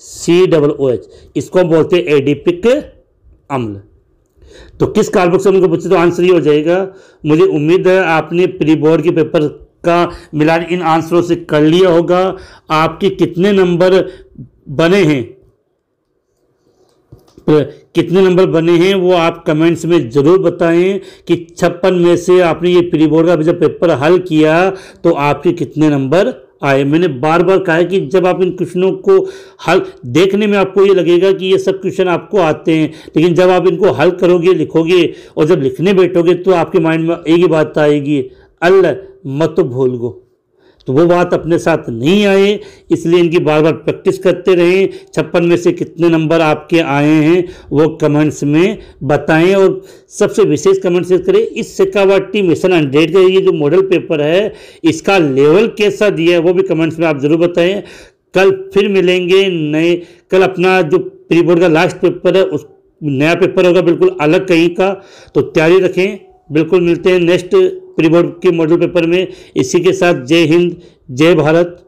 COOH, इसको हम बोलते हैं एडीपिक अम्ल। तो किस कार्बोक्सिलिक अम्ल को पूछे तो आंसर ये हो जाएगा। मुझे उम्मीद है आपने प्री बोर्ड के पेपर का मिलान इन आंसरों से कर लिया होगा। आपके कितने नंबर बने हैं वो आप कमेंट्स में जरूर बताएं कि 56 में से आपने ये प्री बोर्ड का जब पेपर हल किया तो आपके कितने नंबर आए। मैंने बार बार कहा है कि जब आप इन क्वेश्चनों को हल देखने में आपको ये लगेगा कि ये सब क्वेश्चन आपको आते हैं, लेकिन जब आप इनको हल करोगे, लिखोगे और जब लिखने बैठोगे तो आपके माइंड में एक ही बात आएगी, अल्लाह मत भूल गो। तो वो बात अपने साथ नहीं आए, इसलिए इनकी बार बार प्रैक्टिस करते रहें। 56 में से कितने नंबर आपके आए हैं वो कमेंट्स में बताएं, और सबसे विशेष कमेंट से करें इस शेखावटी मिशन 100 का ये जो मॉडल पेपर है इसका लेवल कैसा दिया है वो भी कमेंट्स में आप जरूर बताएं। कल फिर मिलेंगे नए, कल अपना जो प्री बोर्ड का लास्ट पेपर है उस नया पेपर होगा बिल्कुल अलग कहीं का, तो तैयारी रखें। बिल्कुल मिलते हैं नेक्स्ट प्री बोर्ड के मॉडल पेपर में। इसी के साथ जय हिंद, जय भारत।